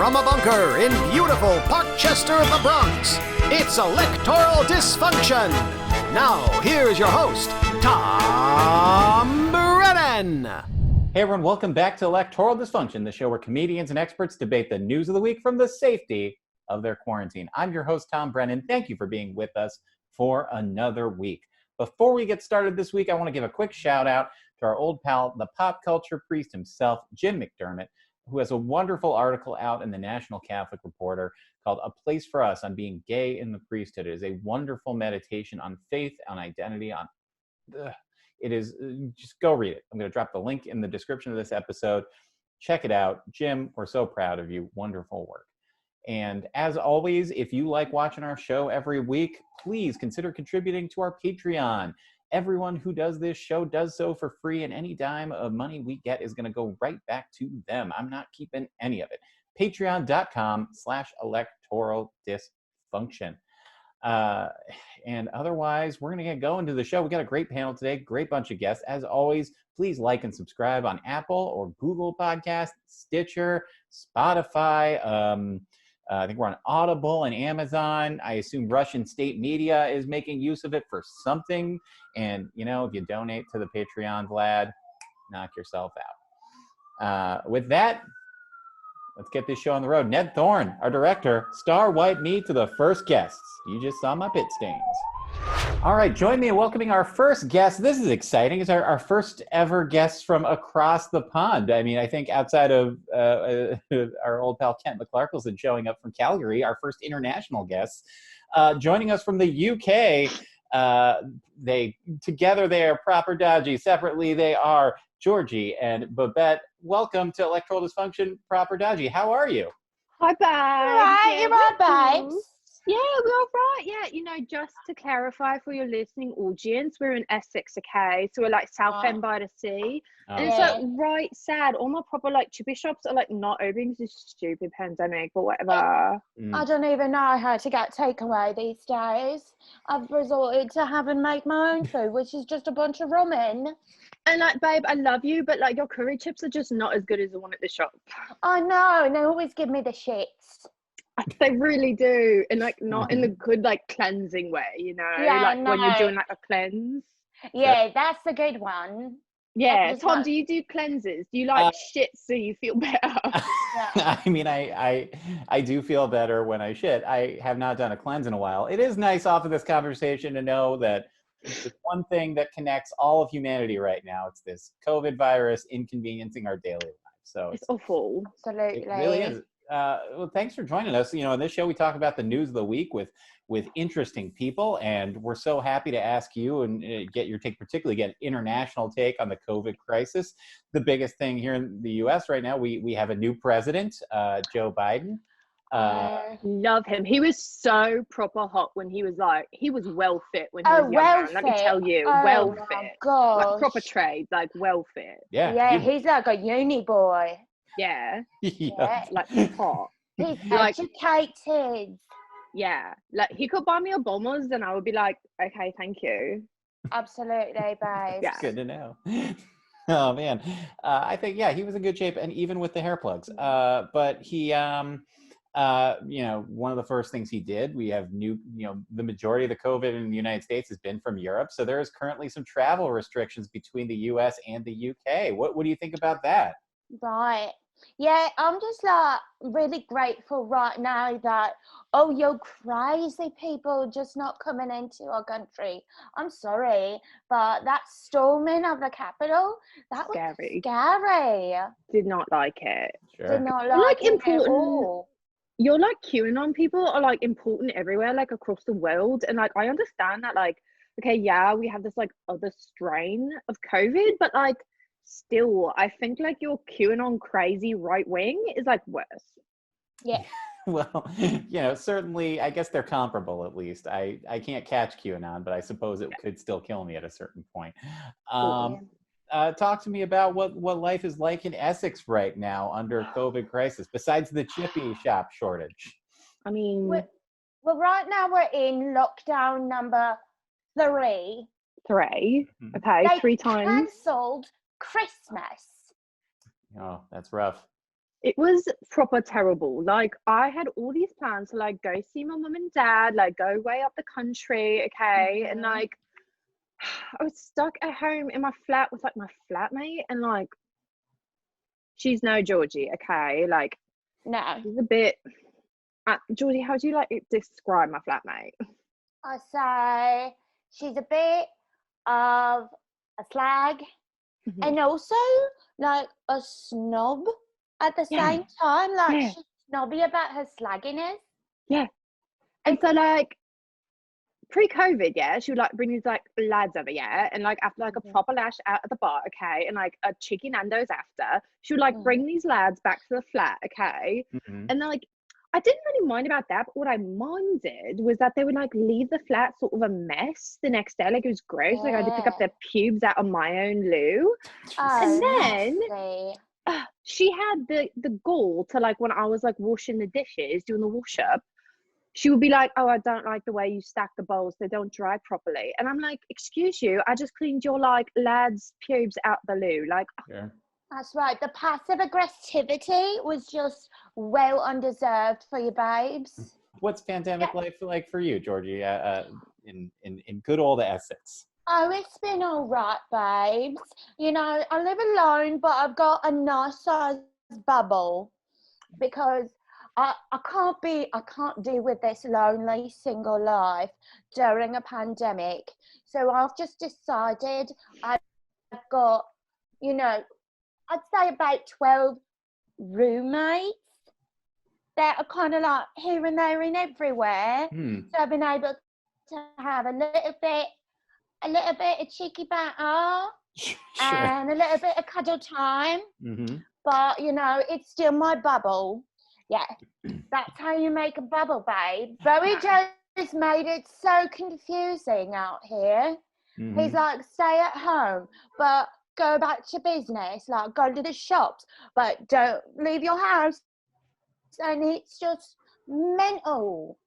from a bunker in beautiful Parkchester, the Bronx, it's Electoral Dysfunction. Now, here's your host, Tom Brennan. Hey everyone, welcome back to Electoral Dysfunction, the show where comedians and experts debate the news of the week from the safety of their quarantine. I'm your host, Tom Brennan. Thank you for being with us for another week. Before we get started this week, I want to give a quick shout out to our old pal, the pop culture priest himself, Jim McDermott, who has a wonderful article out in the National Catholic Reporter called A Place for Us on Being Gay in the Priesthood. It is a wonderful meditation on faith, on identity, it is, just go read it. I'm going to drop the link in the description of this episode. Check it out. Jim, we're so proud of you. Wonderful work. And as always, if you like watching our show every week, please consider contributing to our Patreon. Everyone who does this show does so for free, and any dime of money we get is going to go right back to them. I'm not keeping any of it. Patreon.com/electoral dysfunction. And otherwise, we're going to get going to the show. We got a great panel today, great bunch of guests. As always, please like and subscribe on Apple or Google Podcasts, Stitcher, Spotify. I think we're on Audible and Amazon. I assume Russian state media is making use of it for something. And, you know, if you donate to the Patreon, Vlad, knock yourself out. With that, let's get this show on the road. Ned Thorne, our director, wipe me to the first guests. You just saw my pit stains. All right, join me in welcoming our first guest. This is exciting. It's our first ever guest from across the pond. I mean, I think outside of our old pal Kent McClarkelson showing up from Calgary, our first international guest. Joining us from the UK, they are proper dodgy. Separately, they are Georgie and Babette. Welcome to Electoral Dysfunction, proper dodgy. How are you? Hi, babes. Right, you're right, babes. Yeah, we're all right. Yeah, you know, just to clarify for your listening audience, we're in Essex, okay? So we're like Southend by the sea. And it's like right sad. All my proper like chippy shops are like not open because this stupid pandemic, but whatever. I don't even know how to get takeaway these days. I've resorted to having make my own food, which is just a bunch of ramen. And like, babe, I love you, but like your curry chips are just not as good as the one at the shop. I know, and they always give me the shits. They really do, and like not in the good like cleansing way, you know, like when you're doing like a cleanse. Yeah, that's the good one. Yeah, Tom, do you do cleanses? Do you like shit so you feel better? I mean, I do feel better when I shit. I have not done a cleanse in a while. It is nice off of this conversation to know that it's one thing that connects all of humanity right now. It's this COVID virus inconveniencing our daily lives. So it's awful. Absolutely. It really is. Well, thanks for joining us. You know, in this show, we talk about the news of the week with interesting people, and we're so happy to ask you and get your take, particularly get an international take on the COVID crisis. The biggest thing here in the U.S. right now, we have a new president, Joe Biden. Love him. He was so proper hot when he was well fit when he was young. I can tell you, well fit. God, like proper trade, like well fit. Yeah, he's like a uni boy. Yeah. Like hot. He's educated. Yeah, like he could buy me a bombers and I would be like, okay, thank you. Absolutely, babe. Yeah. Good to know. Oh man, I think he was in good shape, and even with the hair plugs. But he, you know, one of the first things he did, we have the majority of the COVID in the United States has been from Europe, so there is currently some travel restrictions between the U.S. and the UK. What do you think about that? Right. Yeah, I'm just like really grateful right now that you're crazy people just not coming into our country. I'm sorry, but that storming of the Capitol, that scary. Was scary. Did not like it. Sure. Did not like it important. At all. You're like QAnon people are like important everywhere, like across the world, and like I understand that, like, okay, yeah, we have this like other strain of COVID, but like still, I think like your QAnon crazy right wing is like worse. Yeah. Well, you know, certainly, I guess they're comparable at least. I can't catch QAnon, but I suppose it could still kill me at a certain point. Talk to me about what life is like in Essex right now under COVID crisis, besides the chippy shop shortage. I mean, well, right now we're in lockdown number 3. 3. Okay, they 3 times. Cancelled Christmas. Oh, that's rough. It was proper terrible. Like, I had all these plans to like go see my mum and dad, like go way up the country, okay? And like I was stuck at home in my flat with like my flatmate, and like she's no Georgie, okay? Like No, she's a bit Georgie, how do you like describe my flatmate? I say she's a bit of a slag and also like a snob at the Yeah. same time. Like Yeah. she's snobby about her slagginess. Yeah. And so like pre-COVID, yeah, she would like bring these like lads over, yeah, and like after like a proper lash out at the bar, okay, and like a chicken Nando's after, she would like bring these lads back to the flat, okay, and then like I didn't really mind about that, but what I minded was that they would like leave the flat sort of a mess the next day, like it was gross, like I had to pick up their pubes out of my own loo, and then she had the gall to like when I was like washing the dishes, doing the wash up. She would be like, oh, I don't like the way you stack the bowls. They don't dry properly. And I'm like, excuse you, I just cleaned your like lad's pubes out the loo. Like, Sure. That's right. The passive aggressivity was just well undeserved for you, babes. What's pandemic life like for you, Georgie? In good old Essex. Oh, it's been all right, babes. You know, I live alone, but I've got a nice size bubble because I can't deal with this lonely single life during a pandemic. So I've just decided I've got, you know, I'd say about 12 roommates that are kind of like here and there and everywhere. So I've been able to have a little bit of cheeky banter and a little bit of cuddle time. But, you know, it's still my bubble. Yeah, that's how you make a bubble, babe. Zoe just made it so confusing out here. He's like, stay at home, but go back to business. Like, go to the shops, but don't leave your house. And it's just mental.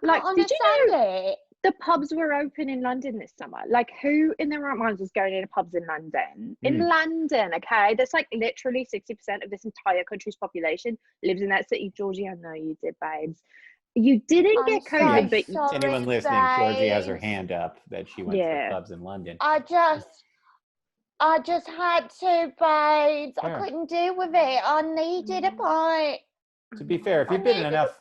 I can't did you know it. the pubs were open in London this summer? Like, who in their right minds was going into pubs in London? In London, okay? That's like literally 60% of this entire country's population lives in that city. Georgie, I know you did, babes. You didn't get COVID, but sorry, anyone listening, Georgie has her babes. hand up that she went to the pubs in London. I just had to, babes. I couldn't deal with it. I needed a pint. To be fair, if you've been in enough,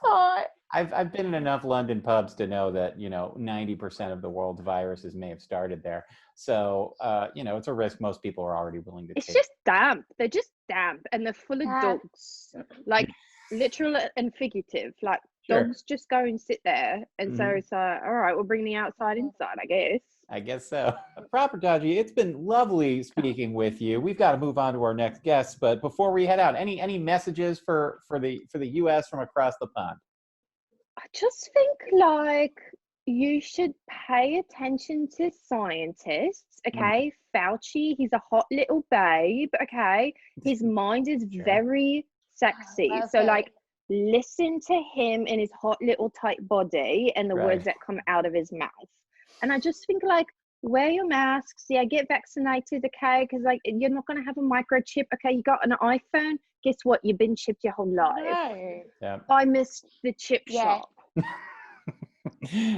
I've been in enough London pubs to know that, you know, 90% of the world's viruses may have started there. So, you know, it's a risk most people are already willing to take. It's just damp. They're just damp, and they're full of dogs, like literal and figurative. Like dogs just go and sit there, and so it's like, all right, we'll bring the outside inside, I guess. I guess so. Proper Dodgy, it's been lovely speaking with you. We've got to move on to our next guest, but before we head out, any messages for the US from across the pond? I just think like you should pay attention to scientists, okay? Fauci, he's a hot little babe, okay? His mind is very sexy. So like listen to him in his hot little tight body and the words that come out of his mouth. And I just think like wear your masks, get vaccinated, okay? Because like you're not gonna have a microchip, okay? You got an iPhone, guess what? You've been chipped your whole life. I missed the chip shop.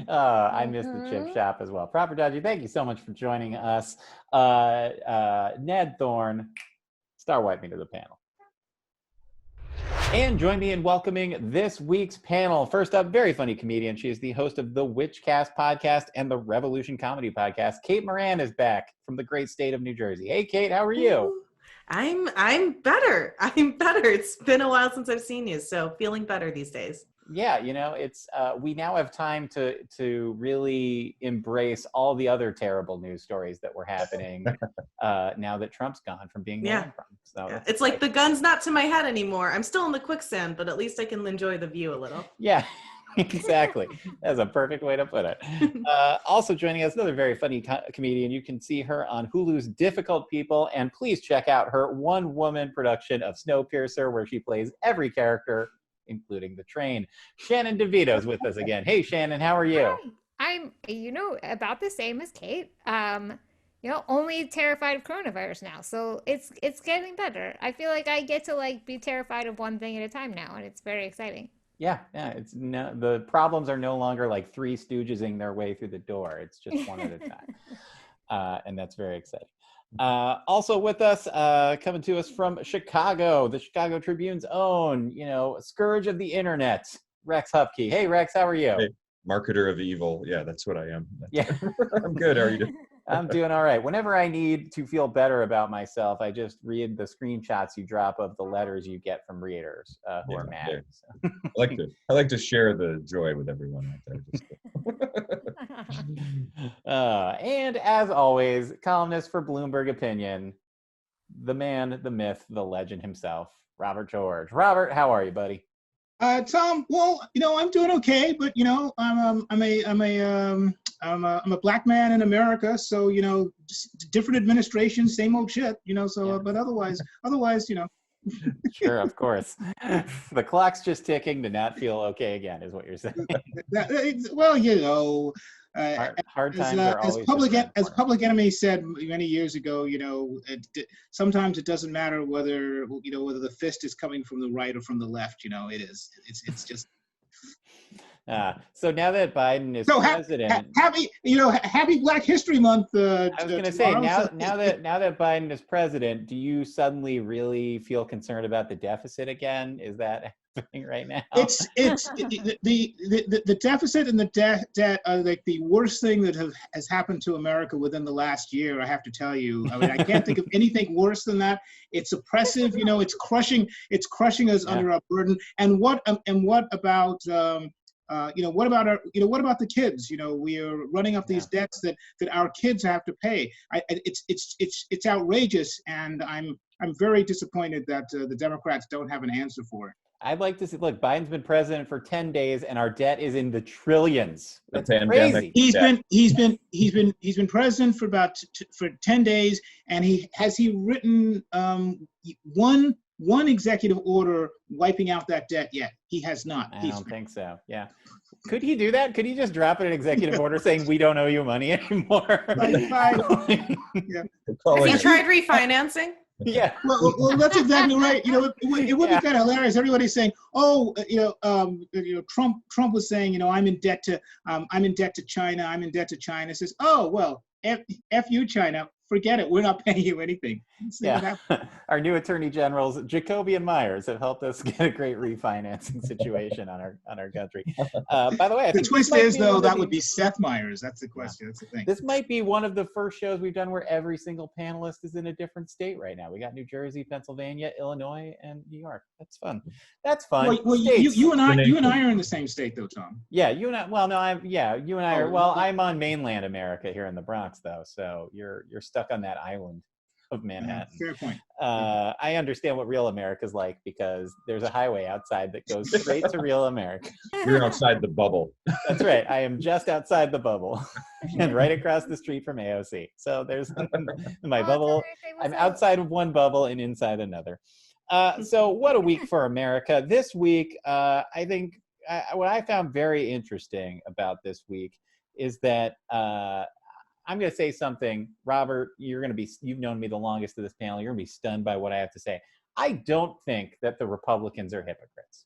I missed the chip shop as well. Proper Dodgy, thank you so much for joining us. Ned Thorne, star wipe me to the panel. And join me in welcoming this week's panel. First up, very funny comedian. She is the host of the Witchcast podcast and the Revolution Comedy podcast. Kate Moran is back from the great state of New Jersey. Hey, Kate, how are you? I'm better. I'm better. It's been a while since I've seen you, so feeling better these days. Yeah, you know, it's we now have time to really embrace all the other terrible news stories that were happening now that Trump's gone from being Trump. So it's like the gun's not to my head anymore. I'm still in the quicksand, but at least I can enjoy the view a little. Yeah, exactly. That's a perfect way to put it. Also joining us, another very funny comedian. You can see her on Hulu's Difficult People, and please check out her one-woman production of Snowpiercer, where she plays every character, including the train. Shannon DeVito's with us again. Hey, Shannon, how are you? Hi. I'm, about the same as Kate. only terrified of coronavirus now. So it's getting better. I feel like I get to like be terrified of one thing at a time now, and it's very exciting. Yeah, it's no, the problems are no longer like three stoogesing their way through the door. It's just one at a time, and that's very exciting. Also with us, coming to us from Chicago, the Chicago Tribune's own, scourge of the internet, Rex Hupke. Hey, Rex, how are you? Hey, marketer of evil. Yeah, that's what I am. Yeah. I'm good. How are you doing? I'm doing all right. Whenever I need to feel better about myself, I just read the screenshots you drop of the letters you get from readers who are mad. Yeah. So. I like to share the joy with everyone out there. And as always, columnist for Bloomberg Opinion, the man, the myth, the legend himself, Robert George. Robert, how are you, buddy? Tom, well, I'm doing okay, but I'm a black man in America, so just different administrations, same old shit, So, but otherwise, Sure, of course. The clock's just ticking to not feel okay again, is what you're saying. Well, hard times are always as Public Enemy said many years ago, sometimes it doesn't matter whether the fist is coming from the right or from the left. It is. It's just. So now that Biden is president, happy Black History Month. I was going to say now that Biden is president, do you suddenly really feel concerned about the deficit again? Is that happening right now? It's the deficit and the debt are like the worst thing that has happened to America within the last year. I have to tell you. I mean, I can't think of anything worse than that. It's oppressive. It's crushing us under our burden. And what about what about the kids? We are running up these debts that our kids have to pay. It's outrageous, and I'm very disappointed that the Democrats don't have an answer for it. I'd like to see. Look, Biden's been president for 10 days, and our debt is in the trillions. That's crazy. He's been president for 10 days, and he written one executive order wiping out that debt yet? He has not. I don't think so. Yeah. Could he do that? Could he just drop an executive order saying we don't owe you money anymore? Has he tried refinancing? Yeah. Well, that's exactly right. It would be kind of hilarious. Everybody's saying, Trump was saying, I'm in debt to China. I'm in debt to China. Says, oh, well, F you, China. Forget it. We're not paying you anything. Yeah. Our new attorney generals, Jacoby and Myers, have helped us get a great refinancing situation on our country. By the way, the twist is though that would be Seth Meyers. That's the question. That's the thing. This might be one of the first shows we've done where every single panelist is in a different state right now. We got New Jersey, Pennsylvania, Illinois, and New York. That's fun. That's fun. Well, you and I are in the same state though, Tom. Yeah, you and I. Well, no, you and I are. Well, I'm on mainland America here in the Bronx though, so you're stuck on that island of Manhattan. Fair point. I understand what real America's like because there's a highway outside that goes straight to real America. You're outside the bubble. That's right. I am just outside the bubble and right across the street from AOC. So there's my bubble. I'm outside of one bubble and inside another. So what a week for America. This week, I think what I found very interesting about this week is that I'm going to say something, Robert, you've known me the longest of this panel. You're going to be stunned by what I have to say. I don't think that the Republicans are hypocrites.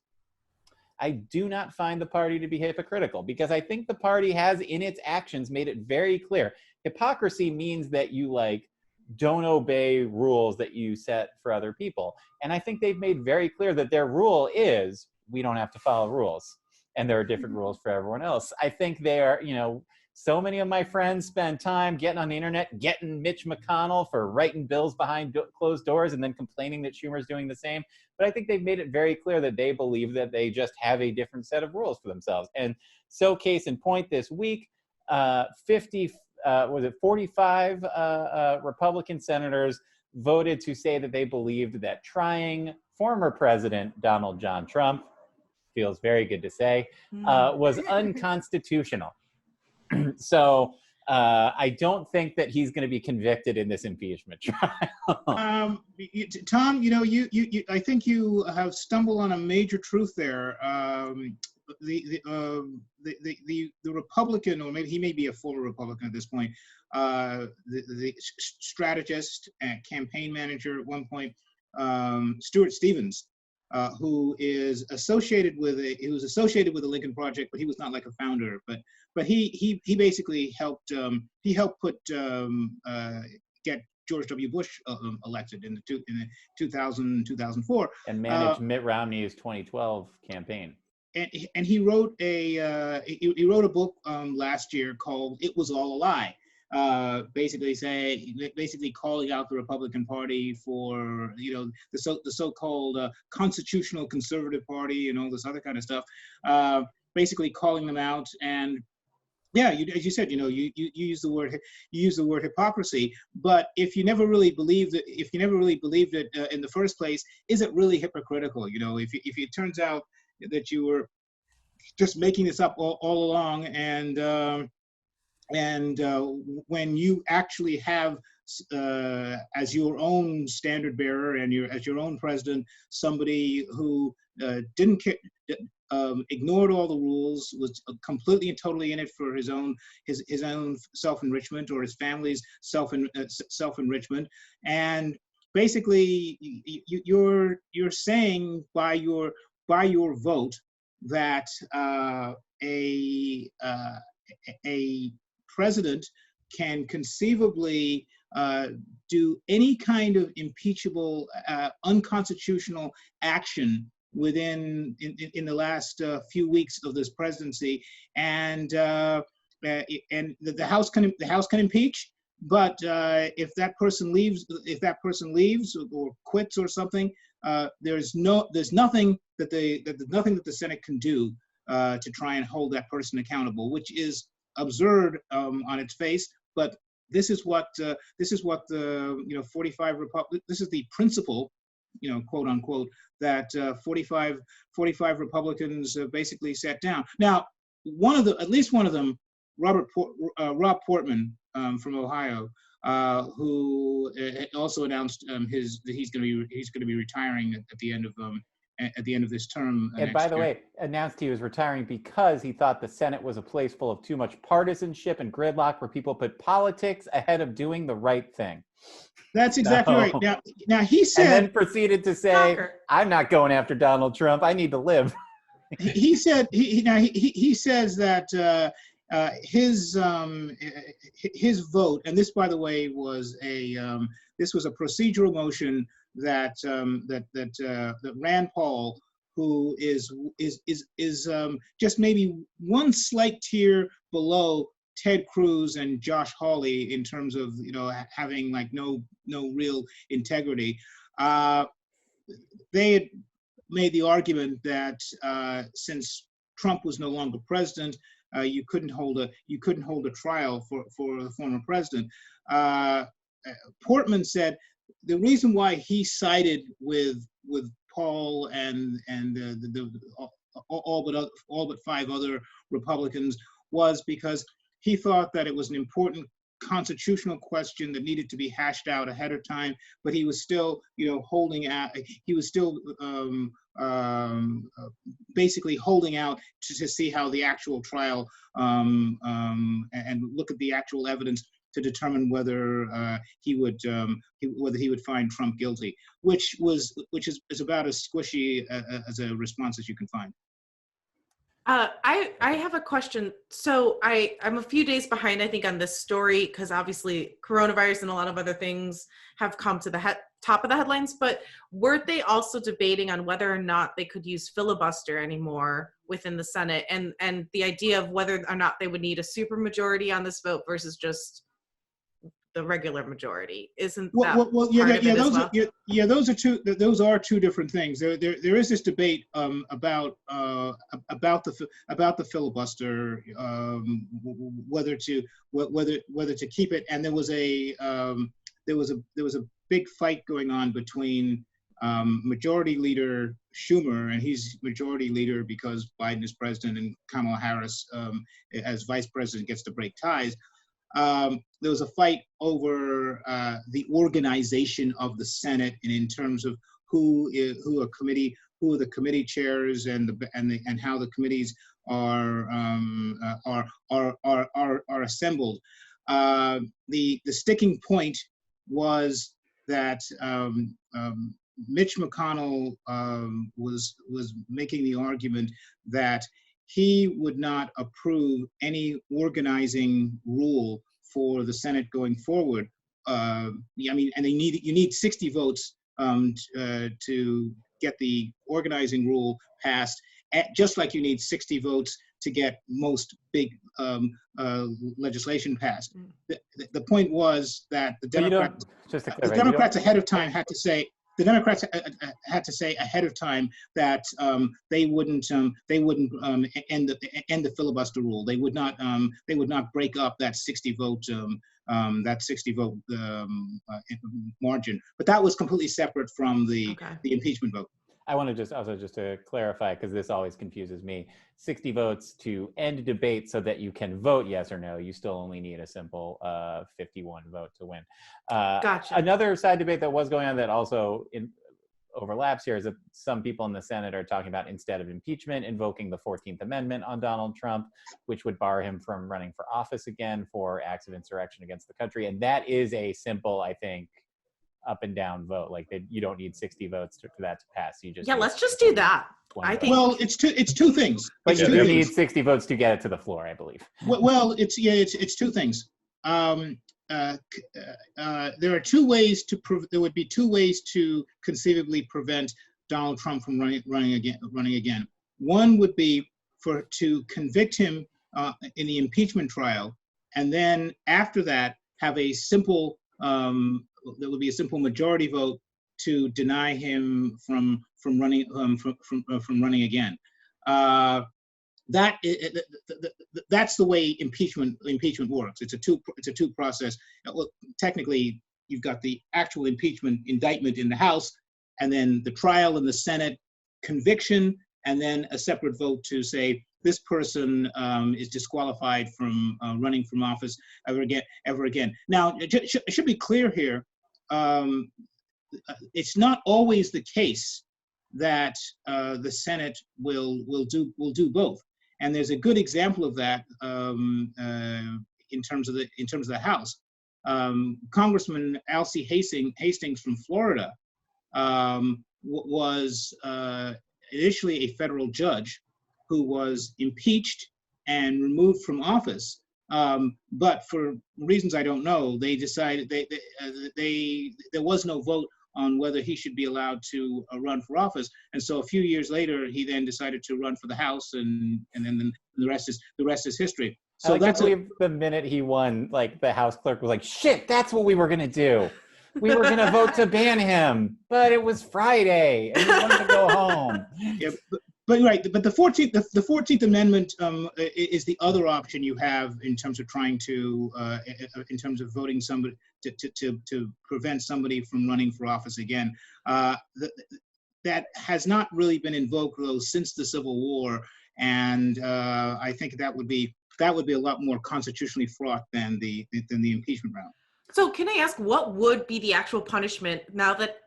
I do not find the party to be hypocritical because I think the party has in its actions made it very clear. Hypocrisy means that you don't obey rules that you set for other people. And I think they've made very clear that their rule is we don't have to follow rules. And there are different rules for everyone else. I think they are, so many of my friends spend time getting on the internet, getting Mitch McConnell for writing bills behind closed doors and then complaining that Schumer's doing the same. But I think they've made it very clear that they believe that they just have a different set of rules for themselves. And so case in point this week, 45 Republican senators voted to say that they believed that trying former President Donald John Trump, feels very good to say, was unconstitutional. So I don't think that he's going to be convicted in this impeachment trial. Tom, you I think you have stumbled on a major truth there. the Republican, or maybe he may be a former Republican at this point, the strategist and campaign manager at one point, Stuart Stevens, who is associated with the Lincoln Project, but he was not like a founder. But he basically helped put get George W. Bush elected in the 2004, and managed Mitt Romney's 2012 campaign. And he wrote a book last year called "It Was All a Lie," basically calling out the Republican Party for the so-called constitutional conservative party and all this other kind of stuff, basically calling them out. And yeah, as you said, you use the word hypocrisy. But if you never really believed it, in the first place, is it really hypocritical? If it turns out that you were just making this up all along, and when you actually have as your own standard bearer and as your own president somebody who didn't care, ignored all the rules, was completely and totally in it for his own self-enrichment or his family's self-enrichment, and basically you're saying by your vote that a president can conceivably do any kind of impeachable, unconstitutional action in the last few weeks of this presidency, and the House can impeach. But if that person leaves or quits or something, there's nothing that the Senate can do to try and hold that person accountable, which is absurd on its face. But this is what the 45 this is the principle, quote unquote, that 45 Republicans basically set down. Now, at least one of them, Rob Portman from Ohio, who also announced that he's going to be retiring at the end of this term. And by the way, announced he was retiring because he thought the Senate was a place full of too much partisanship and gridlock, where people put politics ahead of doing the right thing. That's exactly right. Now he said, and then proceeded to say, "I'm not going after Donald Trump. I need to live." He said he says that his vote, and this, by the way, was a procedural motion that Rand Paul, who is just maybe one slight tier below Ted Cruz and Josh Hawley in terms of having like no real integrity. They had made the argument that since Trump was no longer president, you couldn't hold a trial for the former president. Portman said the reason why he sided with Paul and all but 5 other Republicans was because he thought that it was an important constitutional question that needed to be hashed out ahead of time, but he was still, basically holding out to see how the actual trial and look at the actual evidence to determine whether he would find Trump guilty, which is about as squishy as a response as you can find. I have a question. So I'm a few days behind, I think, on this story because obviously coronavirus and a lot of other things have come to the top of the headlines. But weren't they also debating on whether or not they could use filibuster anymore within the Senate, and the idea of whether or not they would need a supermajority on this vote versus just the regular majority? Isn't that those are two different things. There is this debate about the filibuster, whether to keep it, and there was a big fight going on between Majority Leader Schumer, and he's Majority Leader because Biden is president and Kamala Harris as vice president gets to break ties. There was a fight over the organization of the Senate, and in terms of who who are the committee chairs and how the committees are assembled. The sticking point was that Mitch McConnell was making the argument that he would not approve any organizing rule for the Senate going forward. I mean, and you need 60 votes to get the organizing rule passed, just like you need 60 votes to get most big legislation passed. The point was that the Democrats ahead of time had to say. The Democrats had to say ahead of time that they wouldn't end the filibuster rule. They would not break up that 60 vote margin. But that was completely separate from the impeachment vote. I want to just to clarify, because this always confuses me. 60 votes to end debate so that you can vote yes or no. You still only need a simple 51 vote to win. Gotcha. Another side debate that was going on that also overlaps here is that some people in the Senate are talking about, instead of impeachment, invoking the 14th Amendment on Donald Trump, which would bar him from running for office again for acts of insurrection against the country. And that is a simple, I think, up and down vote. Like, you don't need 60 votes for that to pass. You just let's just do that. I think. Well, it's two things. But you do need 60 votes to get it to the floor, I believe. Well, it's two things. There are two ways there would be two ways to conceivably prevent Donald Trump from running again. One would be to convict him in the impeachment trial, and then after that have a simple there would be a simple majority vote to deny him from running again. That's the way impeachment works. It's a two process. Well, technically, you've got the actual impeachment indictment in the House, and then the trial in the Senate, conviction, and then a separate vote to say this person is disqualified from running from office ever again. Now, it should be clear here. It's not always the case that the Senate will do both, and there's a good example of that in terms of the House. Congressman Alcee Hastings from Florida was initially a federal judge who was impeached and removed from office. But for reasons I don't know, they decided there was no vote on whether he should be allowed to run for office. And so a few years later, he then decided to run for the House, and then the rest is history. So that's the minute he won, like, the House clerk was like, "Shit, that's what we were gonna do. We were gonna vote to ban him, but it was Friday, and we wanted to go home." Yeah, but the 14th Amendment is the other option you have in terms of trying to, in terms of voting somebody to prevent somebody from running for office again. That has not really been invoked, though, since the Civil War, and I think that would be a lot more constitutionally fraught than the impeachment round. So can I ask, what would be the actual punishment now that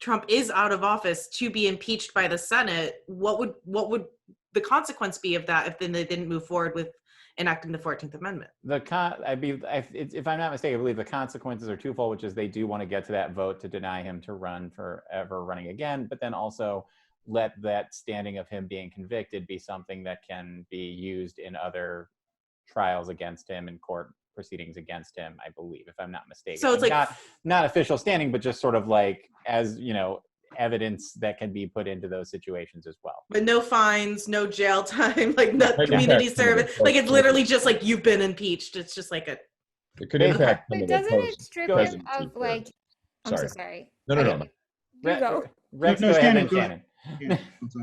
Trump is out of office to be impeached by the Senate? What would the consequence be of that if then they didn't move forward with enacting the 14th Amendment? If I'm not mistaken, I believe the consequences are twofold, which is they do want to get to that vote to deny him to run for ever running again, but then also let that standing of him being convicted be something that can be used in other trials against him and court proceedings against him, I believe, if I'm not mistaken. So it's like not official standing, but just sort of like, as you know, evidence that can be put into those situations as well. But no fines, no jail time, like not community service. Like, it's literally just like, you've been impeached. It's just like it could impact. But doesn't it strip him of, like, I'm so sorry. No. You go. Rex, go ahead, and Shannon. Yeah,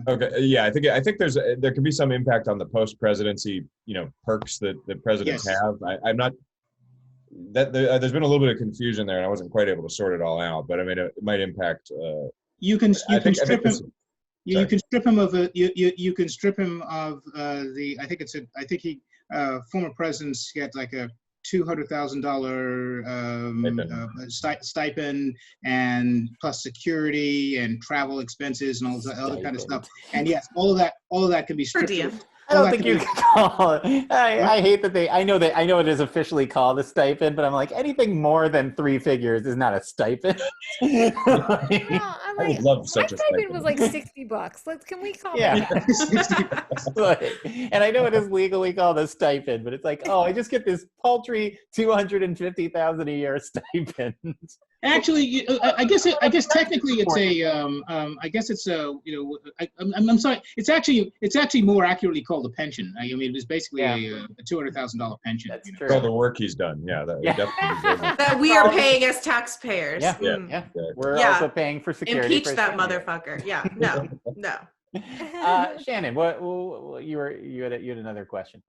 okay. Yeah, I think there could be some impact on the post-presidency, perks that presidents have. I'm not. There's been a little bit of confusion there, and I wasn't quite able to sort it all out. But I mean, it might impact. You can strip him. You can strip him of you can strip him of the. I think he former presidents get like $200,000 stipend, and plus security and travel expenses and all that other kind of stuff. And yes, all of that can be Per stripped. diem. I don't think you can call it. I hate that I know it is officially called a stipend, but I'm like, anything more than 3 figures is not a stipend. No, I'm I would like, love my such a stipend was like stipend. $60. Can we call Yeah. that that? Like, and I know it is legally called a stipend, but it's like, oh, I just get this paltry $250,000 a year stipend. Actually, I guess technically it's I'm sorry. It's actually more accurately called a pension. I mean, it's basically a $200,000 pension. That's true. For all the work he's done. Yeah, that Yeah. definitely. That we are paying as taxpayers. Yeah. Mm. Yeah, we're Yeah. also paying for security. Impeach for that Shannon. motherfucker. Yeah. No. No. Shannon, what you had another question?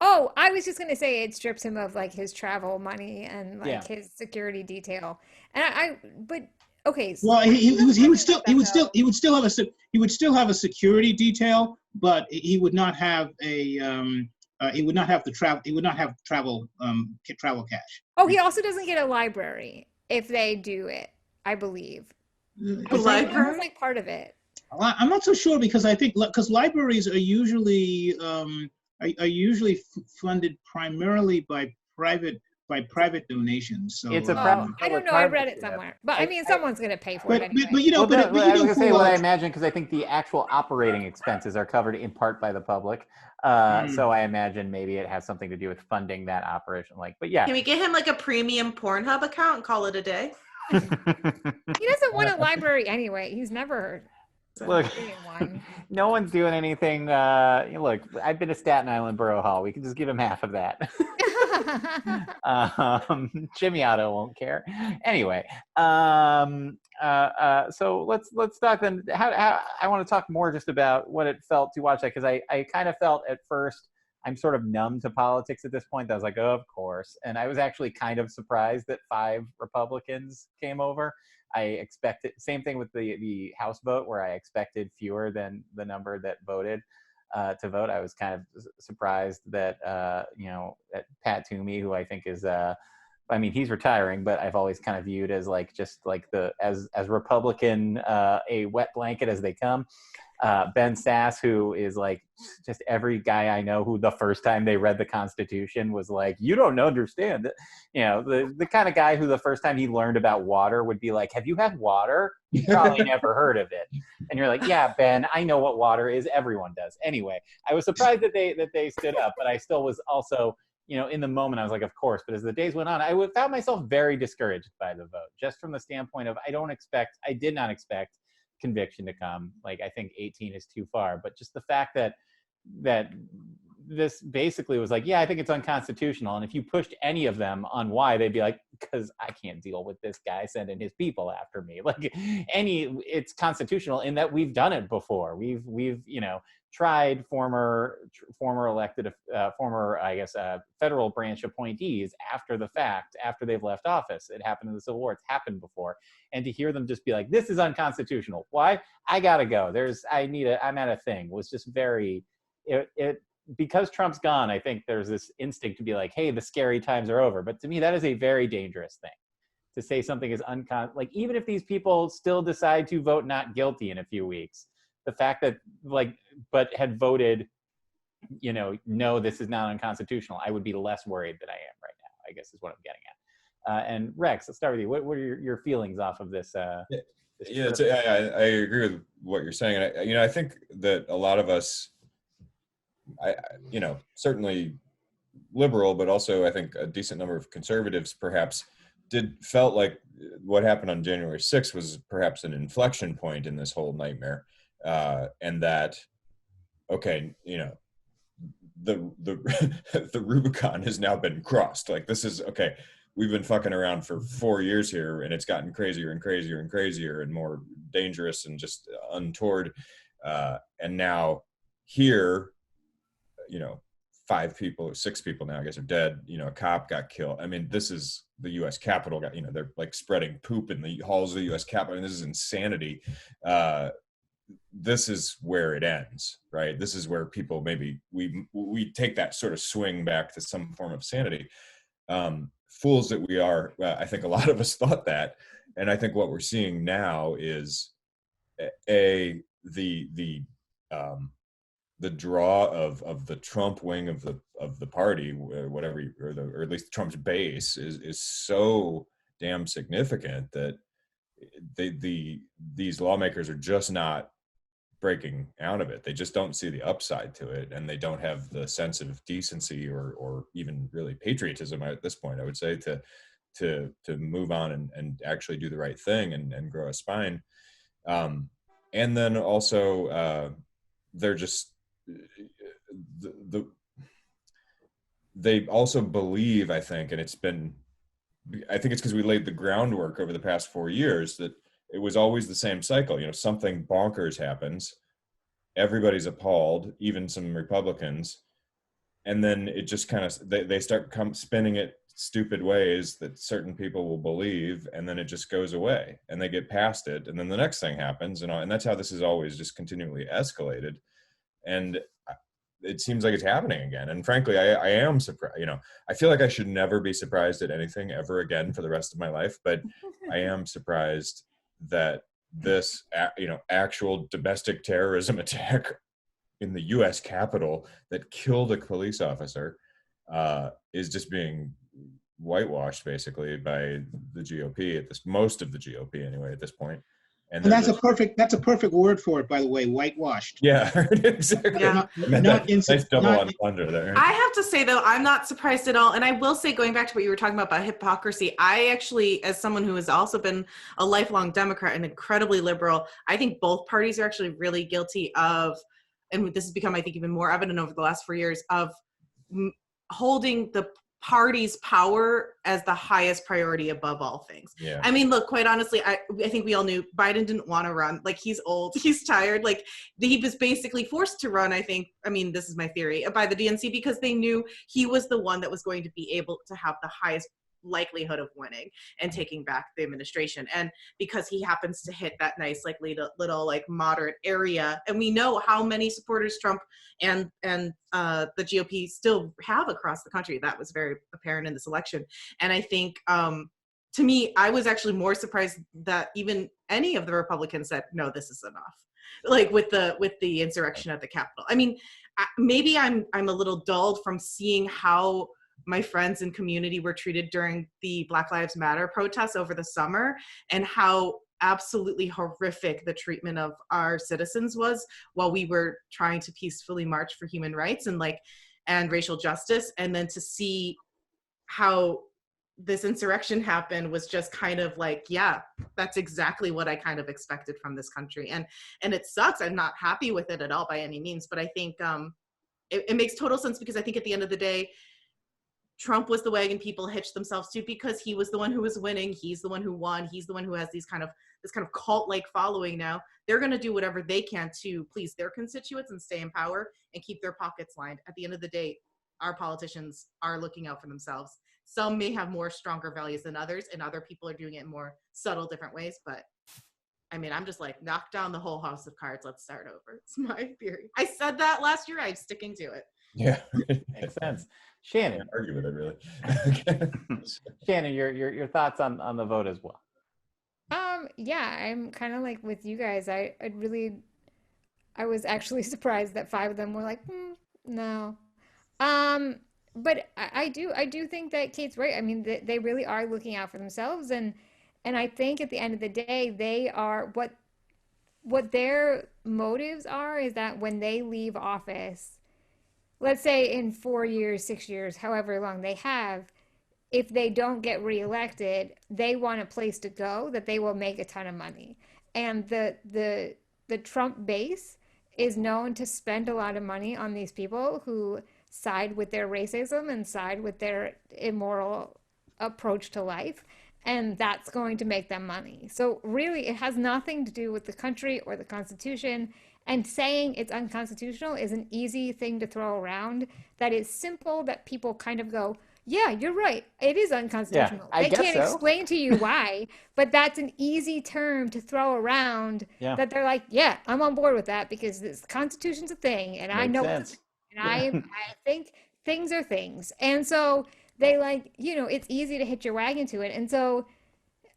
Oh, I was just gonna say it strips him of like his travel money and like Yeah. his security detail. And but okay. So Well, he would still have a security detail, but he would not have travel cash. Oh, he also doesn't get a library if they do it, I believe. Because That was like part of it. I'm not so sure because I think because libraries are usually funded primarily by private donations. So It's a I don't know. I read it somewhere, but I mean, someone's gonna pay for it anyway. but you know, Well, but I was you know, going to say what I imagine, because I think the actual operating expenses are covered in part by the public. So I imagine maybe it has something to do with funding that operation. But yeah. Can we get him like a premium Pornhub account and call it a day? He doesn't want a library anyway. He's never Look, getting one. no one's doing anything. Look, I've been to Staten Island Borough Hall. We can just give him half of that. Jimmy Otto won't care. Anyway, so let's talk then. How I want to talk more just about what it felt to watch that, because I kind of felt at first I'm sort of numb to politics at this point. I was like, oh, of course, and I was actually kind of surprised that 5 Republicans came over. I expected same thing with the House vote, where I expected fewer than the number that voted to vote. I was kind of surprised that that Pat Toomey, who I think is I mean, he's retiring, but I've always kind of viewed as as Republican a wet blanket as they come. Ben Sass, who is like just every guy I know who the first time they read the Constitution was like, you don't understand it. The kind of guy who the first time he learned about water would be like, have you had water? You probably never heard of it. And you're like, yeah, Ben, I know what water is. Everyone does. Anyway, I was surprised that they stood up, but I still was also, in the moment I was like, of course. But as the days went on, I found myself very discouraged by the vote, just from the standpoint of I did not expect conviction to come. Like, I think 18 is too far, but just the fact that this basically was like, yeah, I think it's unconstitutional. And if you pushed any of them on why, they'd be like, because I can't deal with this guy sending his people after me. It's constitutional in that we've done it before. We've tried former federal branch appointees after the fact, after they've left office. It happened in the Civil War. It's happened before. And to hear them just be like, this is unconstitutional. Why? I gotta go. I'm at a thing. Was just very, because Trump's gone, I think there's this instinct to be like, hey, the scary times are over. But to me, that is a very dangerous thing, to say something is even if these people still decide to vote not guilty in a few weeks, the fact that but had voted, no, this is not unconstitutional, I would be less worried than I am right now, I guess is what I'm getting at. And Rex, let's start with you. What are your feelings off of this? I agree with what you're saying. And I think that a lot of us, certainly liberal, but also I think a decent number of conservatives perhaps felt like what happened on January 6th was perhaps an inflection point in this whole nightmare. And that, okay, the the Rubicon has now been crossed. Like, this is okay. We've been fucking around for 4 years here, and it's gotten crazier and crazier and crazier and more dangerous and just untoward. And now here, 6 people now, I guess, are dead. A cop got killed. I mean, this is the U.S. Capitol got, they're like spreading poop in the halls of the U.S. Capitol. I mean, this is insanity. This is where it ends, right? This is where people maybe we take that sort of swing back to some form of sanity. fools that we are. I think a lot of us thought that, and I think what we're seeing now is the draw of the Trump wing of the party, whatever, or at least Trump's base is so damn significant that these lawmakers are just not breaking out of it. They just don't see the upside to it, and they don't have the sense of decency or even really patriotism at this point, I would say, to move on and actually do the right thing and grow a spine. And then also they're just they also believe, I think, and I think it's because we laid the groundwork over the past 4 years, that it was always the same cycle. Something bonkers happens, everybody's appalled, even some Republicans, and then it just kind of they start spinning it stupid ways that certain people will believe, and then it just goes away and they get past it, and then the next thing happens, and that's how this is always just continually escalated. And it seems like it's happening again. And frankly, I am surprised. I feel like I should never be surprised at anything ever again for the rest of my life, but I am surprised that this actual domestic terrorism attack in the US Capitol that killed a police officer is just being whitewashed basically by the GOP most of the GOP anyway at this point. And that's a perfect word for it, by the way, whitewashed. Yeah, exactly. Yeah. Nice double entendre there. I have to say, though, I'm not surprised at all. And I will say, going back to what you were talking about hypocrisy, I actually, as someone who has also been a lifelong Democrat and incredibly liberal, I think both parties are actually really guilty of, and this has become, I think, even more evident over the last 4 years, of holding the party's power as the highest priority above all things. Yeah. I mean, look, quite honestly, I think we all knew Biden didn't want to run. Like, he's old, he's tired. Like, he was basically forced to run, I think, I mean, this is my theory, by the DNC, because they knew he was the one that was going to be able to have the highest likelihood of winning and taking back the administration. And because he happens to hit that nice, like, little like moderate area, and we know how many supporters Trump and the GOP still have across the country. That was very apparent in this election. And I think to me, I was actually more surprised that even any of the Republicans said, no, this is enough, like with the insurrection at the Capitol. I mean, maybe I'm a little dulled from seeing how my friends and community were treated during the Black Lives Matter protests over the summer, and how absolutely horrific the treatment of our citizens was while we were trying to peacefully march for human rights and racial justice. And then to see how this insurrection happened was just kind of like, yeah, that's exactly what I kind of expected from this country. And it sucks. I'm not happy with it at all by any means, but I think it makes total sense, because I think at the end of the day, Trump was the wagon people hitched themselves to, because he was the one who was winning. He's the one who won. He's the one who has this kind of cult-like following now. They're going to do whatever they can to please their constituents and stay in power and keep their pockets lined. At the end of the day, our politicians are looking out for themselves. Some may have more stronger values than others, and other people are doing it in more subtle, different ways. But I mean, I'm just like, knock down the whole house of cards. Let's start over. It's my theory. I said that last year. I'm sticking to it. Yeah, Makes sense. Shannon, can't argue with it really. Shannon, your thoughts on the vote as well. Yeah, I'm kind of like with you guys. I was actually surprised that 5 of them were like, no. But I do think that Kate's right. I mean, they really are looking out for themselves, and I think at the end of the day, they are what their motives are is that when they leave office, let's say in 4 years, 6 years, however long they have, if they don't get reelected, they want a place to go that they will make a ton of money. And the Trump base is known to spend a lot of money on these people who side with their racism and side with their immoral approach to life. And that's going to make them money. So really, it has nothing to do with the country or the Constitution. And saying it's unconstitutional is an easy thing to throw around. That is simple, that people kind of go, yeah, you're right. It is unconstitutional. Yeah, I guess can't so. explain to you why, but that's an easy term to throw around that they're like, yeah, I'm on board with that because this Constitution's a thing and I know sense. and I think things are things. And so they like, it's easy to hitch your wagon to it. And so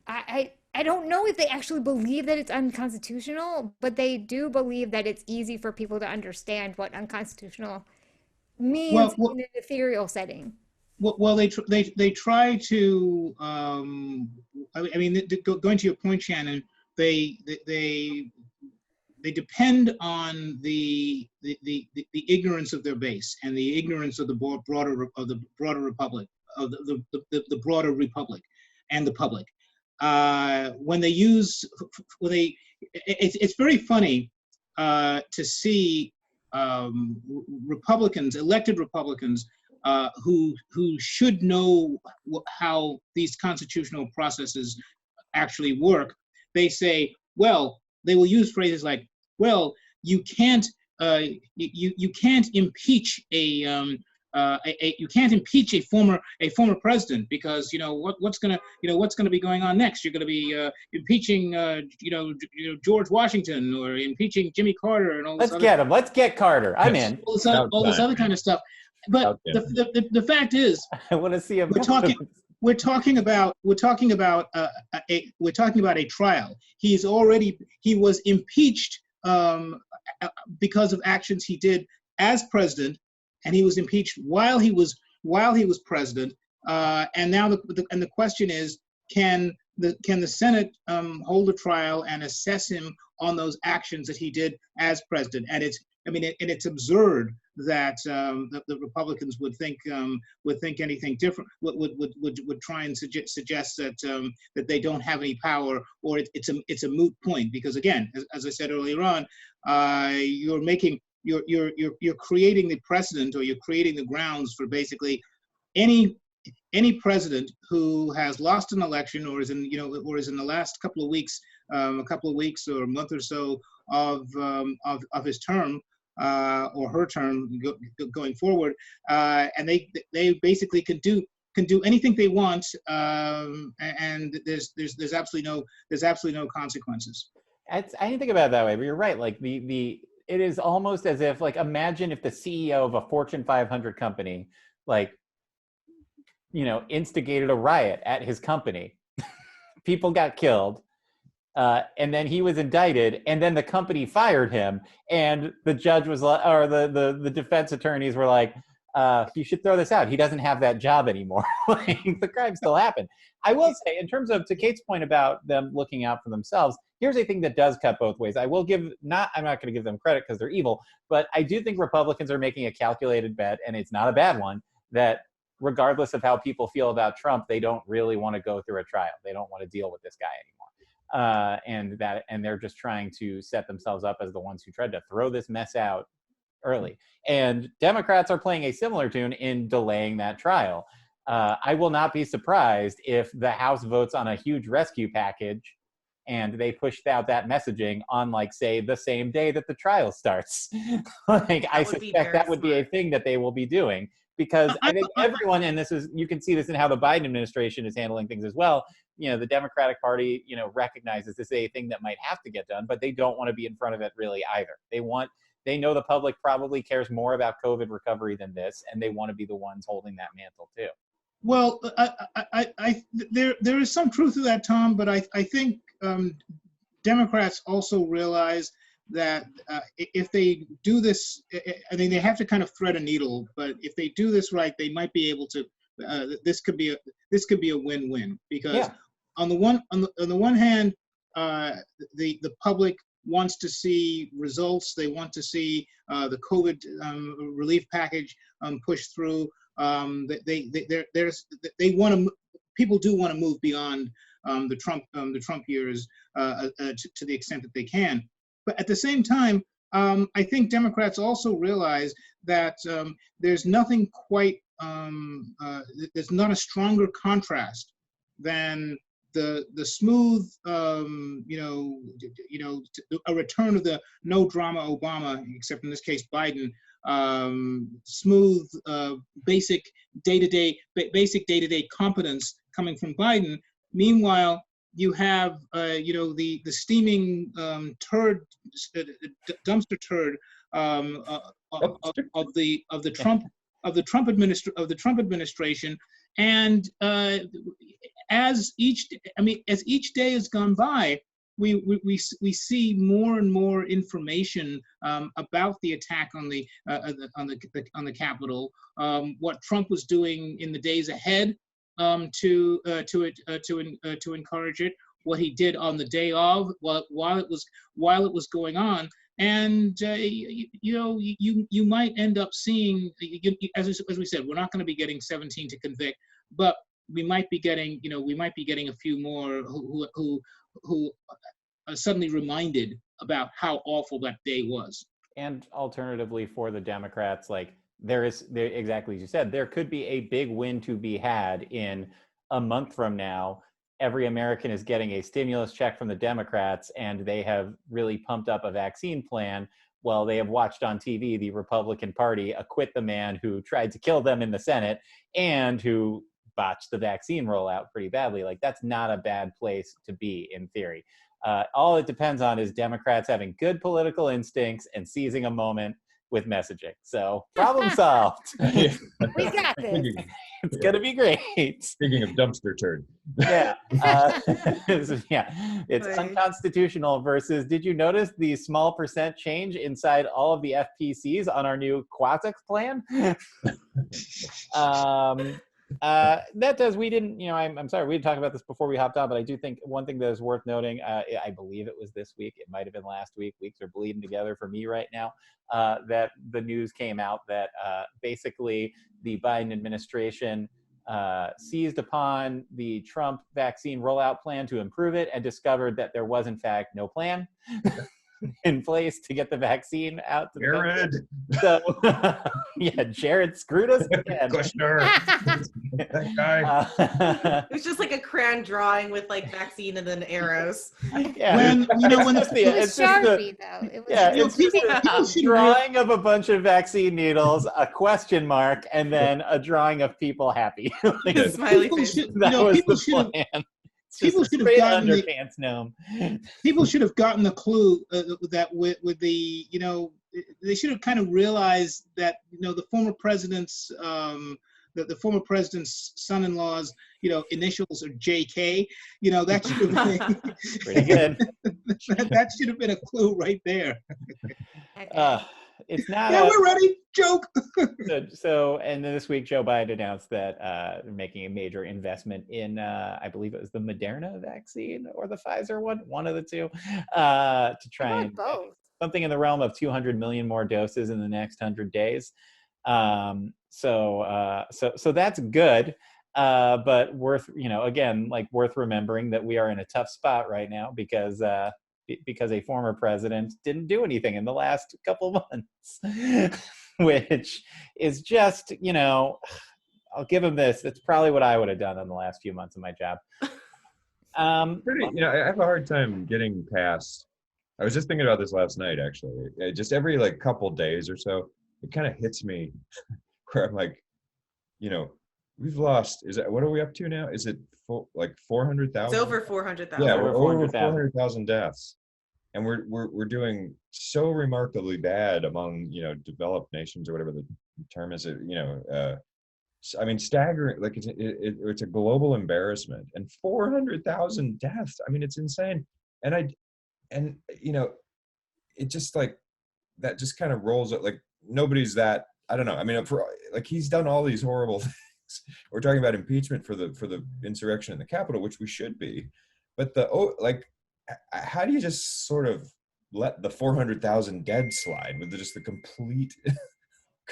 I don't know if they actually believe that it's unconstitutional, but they do believe that it's easy for people to understand what unconstitutional means Well, in an ethereal setting. they try to. I mean, going to your point, Shannon, they depend on the ignorance of their base and the ignorance of the broader republic, of the broader republic and the public. When it's very funny to see Republicans, elected Republicans, who should know how these constitutional processes actually work. They say, well, they will use phrases like, well, you can't impeach you can't impeach a former president because what's gonna be going on next. You're gonna be impeaching George Washington or impeaching Jimmy Carter and all this. Let's get Carter. I'm in. All this other kind of stuff. But the fact is, I want to see him. We're talking about a trial. He was impeached because of actions he did as president, and he was impeached while he was president. And now the question is, can the Senate hold a trial and assess him on those actions that he did as president? And it's absurd that the Republicans would think anything different, would try and suggest that they don't have any power, or it's a moot point, because again, as I said earlier on, you're creating the precedent, or you're creating the grounds for basically any president who has lost an election or is in the last couple of weeks or a month or so of his term or her term going forward, and they basically can do anything they want, and there's absolutely no consequences. I didn't think about it that way, but you're right. Like it is almost as if, like, imagine if the CEO of a Fortune 500 company, like, instigated a riot at his company. People got killed. And then he was indicted, and then the company fired him, and the judge was like, or the defense attorneys were like, you should throw this out. He doesn't have that job anymore. Like, the crime still happened. I will say, in terms of, to Kate's point about them looking out for themselves, here's a thing that does cut both ways. I'm not going to give them credit because they're evil, but I do think Republicans are making a calculated bet, and it's not a bad one, that regardless of how people feel about Trump, they don't really want to go through a trial. They don't want to deal with this guy anymore. And they're just trying to set themselves up as the ones who tried to throw this mess out early. And Democrats are playing a similar tune in delaying that trial. I will not be surprised if the House votes on a huge rescue package and they pushed out that messaging on, like, say, the same day that the trial starts. Like, I suspect that would be a thing that they will be doing, because I think everyone, and you can see this in how the Biden administration is handling things as well. The Democratic Party, recognizes this is a thing that might have to get done, but they don't want to be in front of it really either. They know the public probably cares more about COVID recovery than this, and they want to be the ones holding that mantle too. Well, there is some truth to that, Tom, but I think Democrats also realize that if they do this, I mean, they have to kind of thread a needle, but if they do this right, they might be able to. This could be a win-win, because on the one hand, the public wants to see results. They want to see the COVID relief package pushed through. People do want to move beyond the Trump years to the extent that they can. But at the same time, I think Democrats also realize that there's nothing quite, there's not a stronger contrast than the smooth, a return of the no drama Obama, except in this case Biden, smooth, basic day-to-day competence coming from Biden. Meanwhile, you have the steaming dumpster turd of the Trump administration, And as each day has gone by, we see more and more information about the attack on the Capitol, what Trump was doing in the days ahead to encourage it, what he did on the day of while it was going on. And you might end up seeing, as we said, we're not going to be getting 17 to convict, but we might be getting a few more who are suddenly reminded about how awful that day was. And alternatively, for the Democrats, like exactly as you said, there could be a big win to be had in a month from now. Every American is getting a stimulus check from the Democrats, and they have really pumped up a vaccine plan. Well, they have watched on TV the Republican Party acquit the man who tried to kill them in the Senate and who botched the vaccine rollout pretty badly. Like, that's not a bad place to be in theory. All it depends on is Democrats having good political instincts and seizing a moment with messaging. So problem solved. We got this. It's gonna be great. Speaking of dumpster turd. Yeah. It's unconstitutional versus, did you notice the small percent change inside all of the FPCs on our new Quasics plan? That does, we didn't, I'm sorry, we didn't talk about this before we hopped on, but I do think one thing that is worth noting, I believe it was this week, it might have been last week, weeks are bleeding together for me right now, that the news came out that basically the Biden administration seized upon the Trump vaccine rollout plan to improve it and discovered that there was in fact no plan in place to get the vaccine out to Jared. So, yeah, Jared screwed us again. Kushner. That guy. It was just like a crayon drawing with like vaccine and then arrows. Yeah. It was Sharpie, though. It was It's a drawing of a bunch of vaccine needles, a question mark, and then a drawing of people happy. Like, A smiley face. that was the plan. People should have gotten underpants gnome. People should have gotten the clue that with the they should have kind of realized that the former president's the former president's son-in-law's initials are JK. That should have been Pretty good. that should have been a clue right there. It's not. Yeah, we're ready. Joke. So, and then this week, Joe Biden announced that they're making a major investment in, I believe it was the Moderna vaccine or the Pfizer one of the two, to try and both. Something in the realm of 200 million more doses in the next 100 days. So that's good. But worth remembering that we are in a tough spot right now because a former president didn't do anything in the last couple of months, which is just, I'll give him this. That's probably what I would have done in the last few months of my job. I have a hard time getting past. I was just thinking about this last night, actually. Just every couple days or so, it kind of hits me where I'm like, we've lost. What are we up to now? Is it 400,000? It's over 400,000. Yeah, we're over 400,000 deaths, and we're doing so remarkably bad among developed nations or whatever the term is. I mean, staggering. Like it's a global embarrassment, and 400,000 deaths. I mean, it's insane. And it just that just kind of rolls up. Like nobody's that. I don't know. I mean, he's done all these horrible things. We're talking about impeachment for the insurrection in the Capitol, which we should be, but how do you just sort of let the 400,000 dead slide with just the complete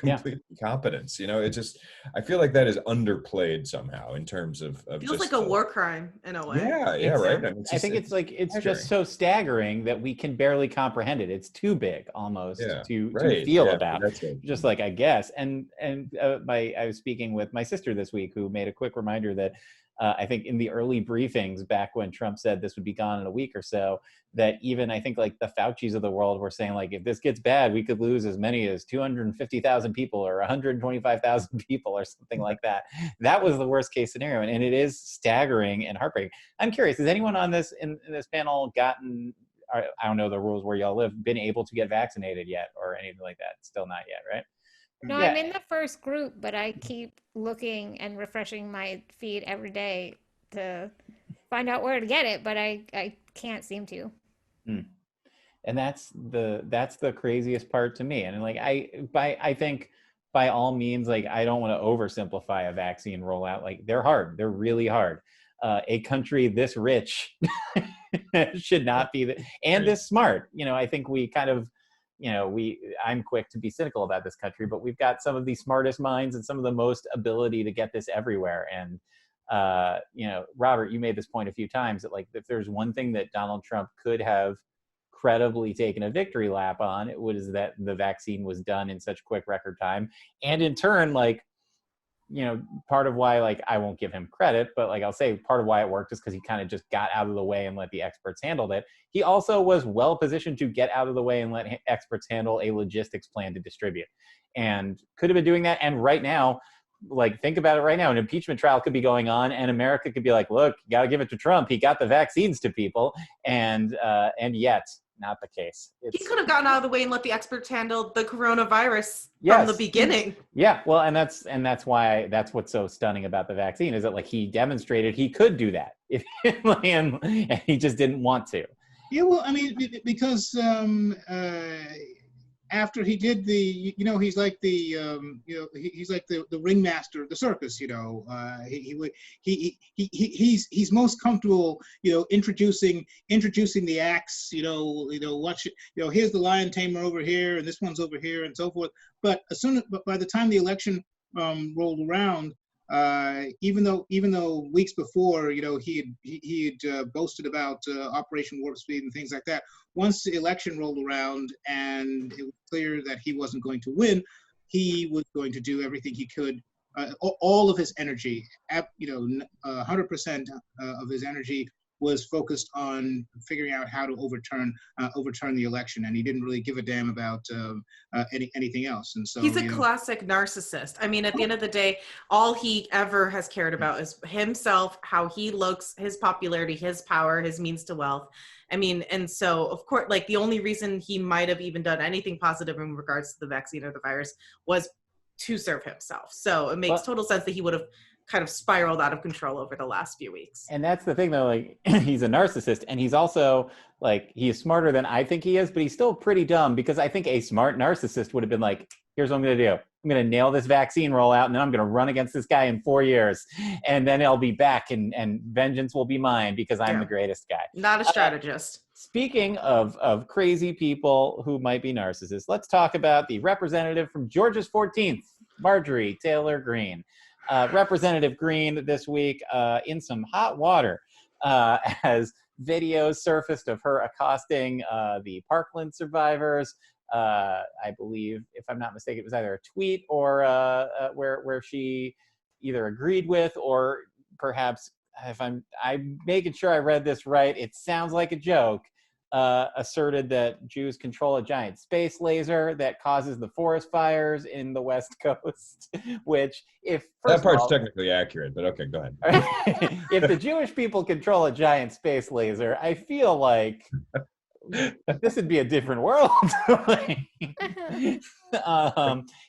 incompetence? It just, I feel like that is underplayed somehow in terms of feels like a war crime in a way. Yeah, right. I mean, I think it's just so staggering that we can barely comprehend it. It's too big almost to feel about. Just like, I guess. And I was speaking with my sister this week, who made a quick reminder that I think in the early briefings back when Trump said this would be gone in a week or so, that even I think the Faucis of the world were saying if this gets bad, we could lose as many as 250,000 people or 125,000 people or something like that. That was the worst case scenario. And it is staggering and heartbreaking. I'm curious, has anyone on this in this panel gotten, I don't know the rules where y'all live, been able to get vaccinated yet or anything like that? Still not yet, right? No, Yeah. I'm in the first group, but I keep looking and refreshing my feed every day to find out where to get it, but I can't seem to. And that's the craziest part to me. And like I think by all means, like I don't want to oversimplify a vaccine rollout. Like they're hard, they're really hard. A country this rich should not be and this smart. I think we kind of, I'm quick to be cynical about this country, but we've got some of the smartest minds and some of the most ability to get this everywhere. And Robert, you made this point a few times that like if there's one thing that Donald Trump could have credibly taken a victory lap on, it was that the vaccine was done in such quick record time. And in turn, like, part of why, like, I won't give him credit, but like I'll say part of why it worked is because he kind of just got out of the way and let the experts handle it. He also was well positioned to get out of the way and let experts handle a logistics plan to distribute, and could have been doing that. And right now, like, think about it right now, an impeachment trial could be going on and America could be like, look, you got to give it to Trump, he got the vaccines to people. And yet not the case. He could have gotten out of the way and let the experts handle the coronavirus Yes. from the beginning. Yeah, well, and that's why that's what's so stunning about the vaccine is that like he demonstrated he could do that, and he just didn't want to. Yeah, well, I mean, because after he did the, he's like the, he's like the ringmaster of the circus. He's most comfortable, introducing the acts. Watch it. Here's the lion tamer over here, and this one's over here, and so forth. But but by the time the election rolled around, even though weeks before, he had boasted about Operation Warp Speed and things like that. Once the election rolled around and it was clear that he wasn't going to win, he was going to do everything he could. All of his energy, 100% of his energy was focused on figuring out how to overturn the election, and he didn't really give a damn about anything else. And so he's a classic narcissist. I mean, at the end of the day, all he ever has cared about is himself, how he looks, his popularity, his power, his means to wealth. I mean, and so of course, like the only reason he might have even done anything positive in regards to the vaccine or the virus was to serve himself. So it makes total sense that he would have kind of spiraled out of control over the last few weeks. And that's the thing though, like he's a narcissist, and he's also like, he's smarter than I think he is, but he's still pretty dumb, because I think a smart narcissist would have been like, here's what I'm going to do. I'm going to nail this vaccine rollout, and then I'm going to run against this guy in 4 years, and then I'll be back, and vengeance will be mine because I'm the greatest guy. Not a strategist. Speaking of crazy people who might be narcissists, let's talk about the representative from Georgia's 14th, Marjorie Taylor Greene. Representative Greene this week in some hot water as videos surfaced of her accosting the Parkland survivors. I believe, if I'm not mistaken, it was either a tweet or where she either agreed with, or perhaps, if I'm making sure I read this right, it sounds like a joke, asserted that Jews control a giant space laser that causes the forest fires in the West Coast, which, if that part's technically accurate, but okay, go ahead. If the Jewish people control a giant space laser, I feel like this would be a different world. I've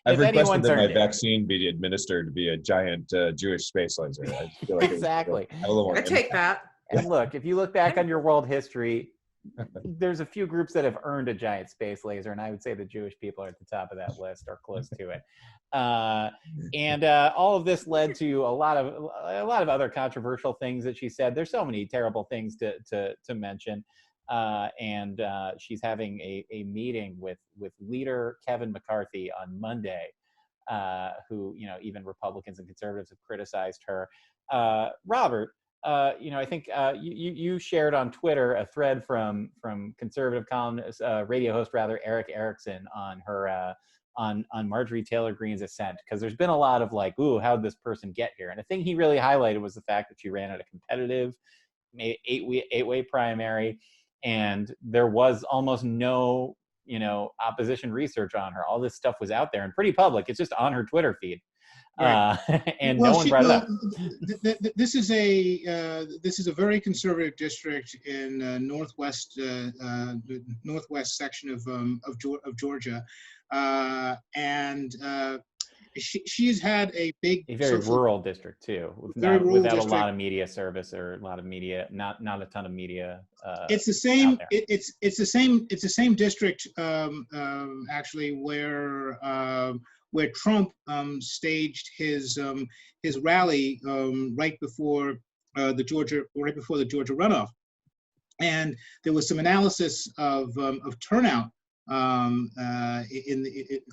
requested that my vaccine be administered via giant Jewish space laser. I feel like exactly. I take that. And look, if you look back on your world history, there's a few groups that have earned a giant space laser, and I would say the Jewish people are at the top of that list or close to it. And all of this led to a lot of other controversial things that she said. There's so many terrible things to mention. And she's having a meeting with leader Kevin McCarthy on Monday, who, even Republicans and conservatives have criticized her. Robert, I think you shared on Twitter a thread from conservative columnist, radio host rather, Eric Erickson on her on Marjorie Taylor Greene's ascent, because there's been a lot of like, ooh, how did this person get here? And the thing he really highlighted was the fact that she ran at a competitive eight-way primary, and there was almost no opposition research on her. All this stuff was out there and pretty public. It's just on her Twitter feed. Right. And no one brought it up. This is a very conservative district in northwest section of Georgia. and she's had a big A very social, rural district too, very rural without a district. lot of media service or a lot of media, not a ton of media. It's the same. It's the same. It's the same district, actually, where Trump staged his rally right before the Georgia runoff, and there was some analysis of turnout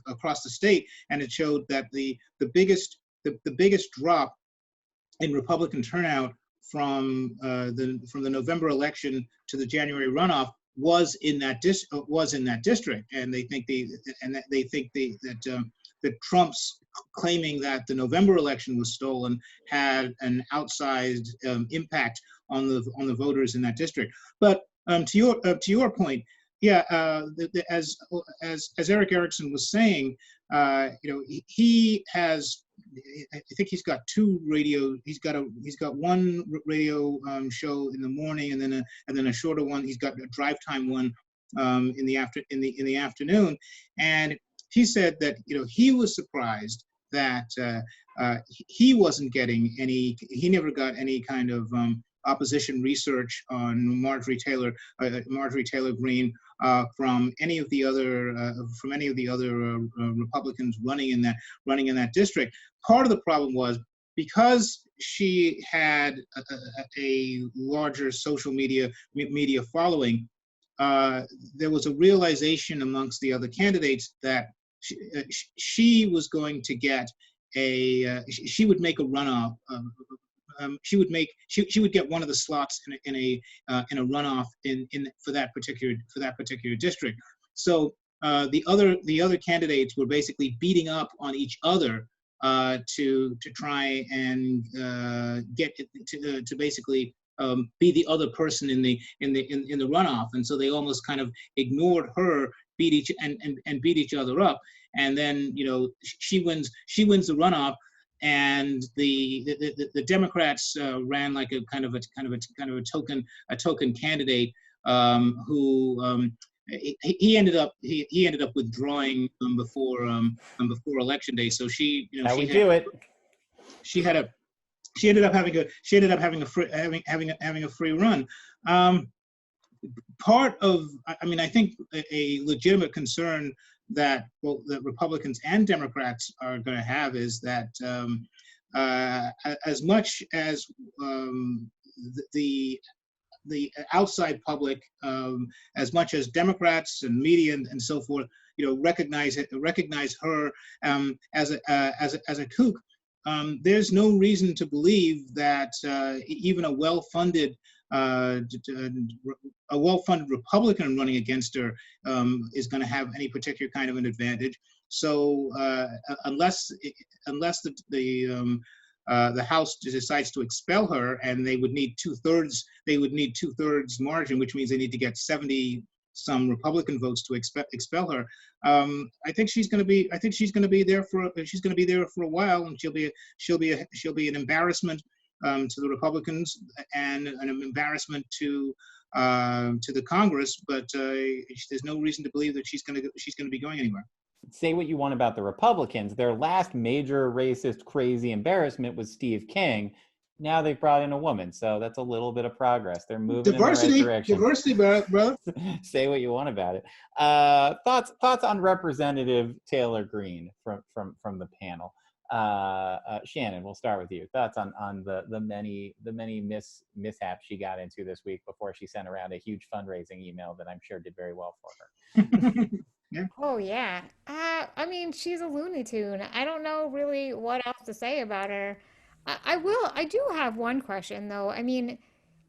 across the state, and it showed that the biggest drop in Republican turnout from the November election to the January runoff was in that district, and they think that Trump's claiming that the November election was stolen had an outsized impact on the voters in that district. But to your point, yeah, as Eric Erickson was saying, he has. I think he's got two radio. He's got one radio show in the morning, and then a shorter one. He's got a drive time one in the afternoon, and he said that he was surprised that he wasn't getting any. He never got any kind of opposition research on Marjorie Taylor Greene from any of the other Republicans running in that district. Part of the problem was because she had a larger social media following. There was a realization amongst the other candidates that she was going to get she would make a runoff. She would get one of the slots in a runoff for that particular district. So the other candidates were basically beating up on each other to try and get to basically be the other person in the runoff, and so they almost kind of ignored her, beat each other up, and then she wins the runoff. And the Democrats ran like a kind of a token candidate who he ended up withdrawing before election day. So she ended up having a free run. Part of, I think a legitimate concern that Republicans and Democrats are going to have is that as much as the outside public, as much as Democrats and media and so forth, recognize her as a kook. There's no reason to believe that even a well-funded Republican running against her is going to have any particular kind of an advantage. So unless the House decides to expel her, and they would need two-thirds margin, which means they need to get 70 some Republican votes to expel her. I think she's going to be there for a while, and she'll be an embarrassment to the Republicans and an embarrassment to the Congress. But there's no reason to believe that she's going to be going anywhere. Say what you want about the Republicans. Their last major racist, crazy embarrassment was Steve King. Now they've brought in a woman, so that's a little bit of progress. They're moving in the right direction. Diversity, brother. Say what you want about it. Thoughts on Representative Taylor Greene from the panel. Shannon, we'll start with you. Thoughts on the many mishaps she got into this week before she sent around a huge fundraising email that I'm sure did very well for her. Yeah. Oh yeah. She's a Looney Tune. I don't know really what else to say about her. I do have one question though.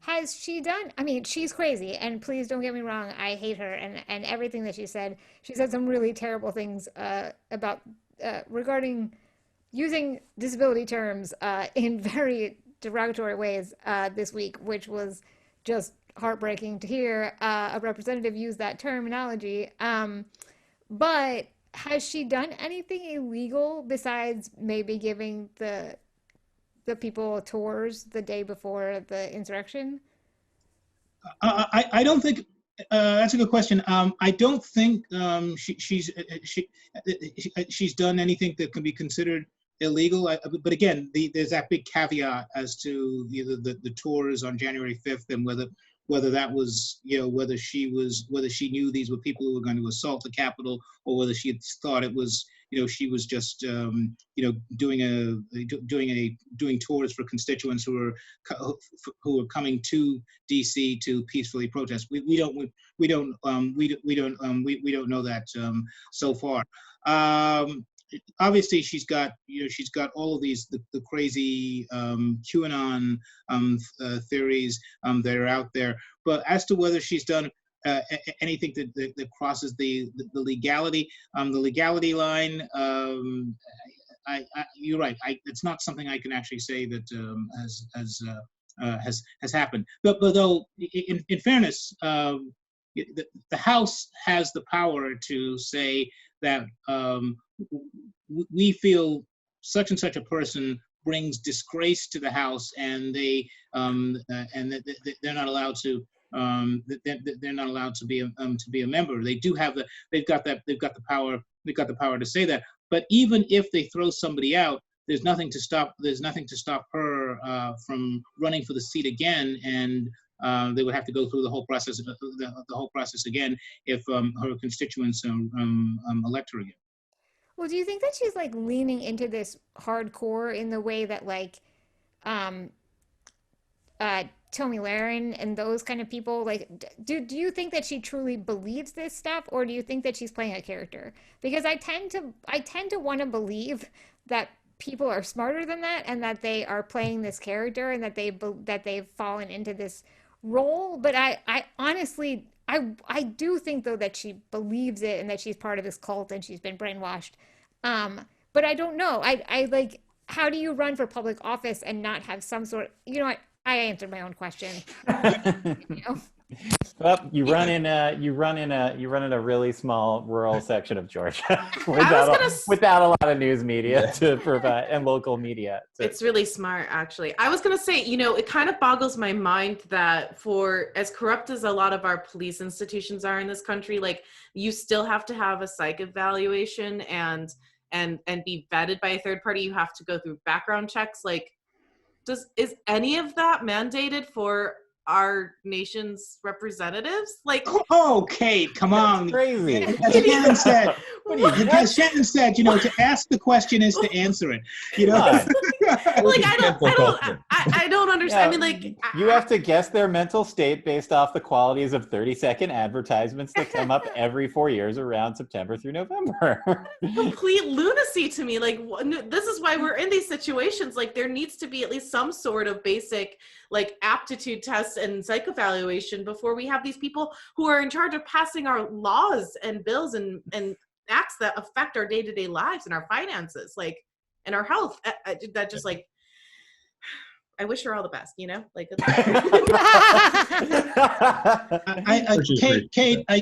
Has she done, she's crazy, and please don't get me wrong, I hate her and everything that she said. She said some really terrible things about regarding using disability terms in very derogatory ways this week, which was just heartbreaking to hear a representative use that terminology. But has she done anything illegal besides maybe giving the people tours the day before the insurrection? I don't think That's a good question. I don't think she's done anything that can be considered illegal. But again, there's that big caveat as to either the tours on January 5th and whether that was, whether she knew these were people who were going to assault the Capitol, or whether she thought it was, she was just, doing tours for constituents who were coming to DC to peacefully protest. We don't know that so far. Obviously, she's got all of these the crazy QAnon theories that are out there. But as to whether she's done anything that crosses the legality line, you're right. It's not something I can actually say that has happened. But though, in fairness, the House has the power to say that we feel such and such a person brings disgrace to the House, and they're not allowed to. They're not allowed to be a member. They've got the power to say that. But even if they throw somebody out, there's nothing to stop her from running for the seat again, and they would have to go through the whole process again if her constituents elect her again. Well, do you think that she's like leaning into this hardcore in the way that like Tomi Lahren and those kind of people, like, do you think that she truly believes this stuff, or do you think that she's playing a character? Because I tend to want to believe that people are smarter than that, and that they are playing this character, and that they've fallen into this role. But I honestly, I do think though that she believes it, and that she's part of this cult, and she's been brainwashed. But I don't know. I like, how do you run for public office and not have some sort of, I answered my own question. Well, you run in a really small rural section of Georgia without a lot of news media to provide, and local media. It's really smart, actually. I was going to say, it kind of boggles my mind that for as corrupt as a lot of our police institutions are in this country, like, you still have to have a psych evaluation and be vetted by a third party. You have to go through background checks. Like, is any of that mandated for our nation's representatives? Like, oh, Kate, come on. Crazy. As Shannon said, to ask the question is to answer it. Like, I don't understand. Yeah, I mean, like, you have to guess their mental state based off the qualities of 30-second advertisements that come up every 4 years around September through November. Complete lunacy to me. Like, this is why we're in these situations. Like, there needs to be at least some sort of basic, like, aptitude tests and psych evaluation before we have these people who are in charge of passing our laws and bills and acts that affect our day-to-day lives and our finances, like, and our health. That just, like, I wish her all the best, like. Kate, I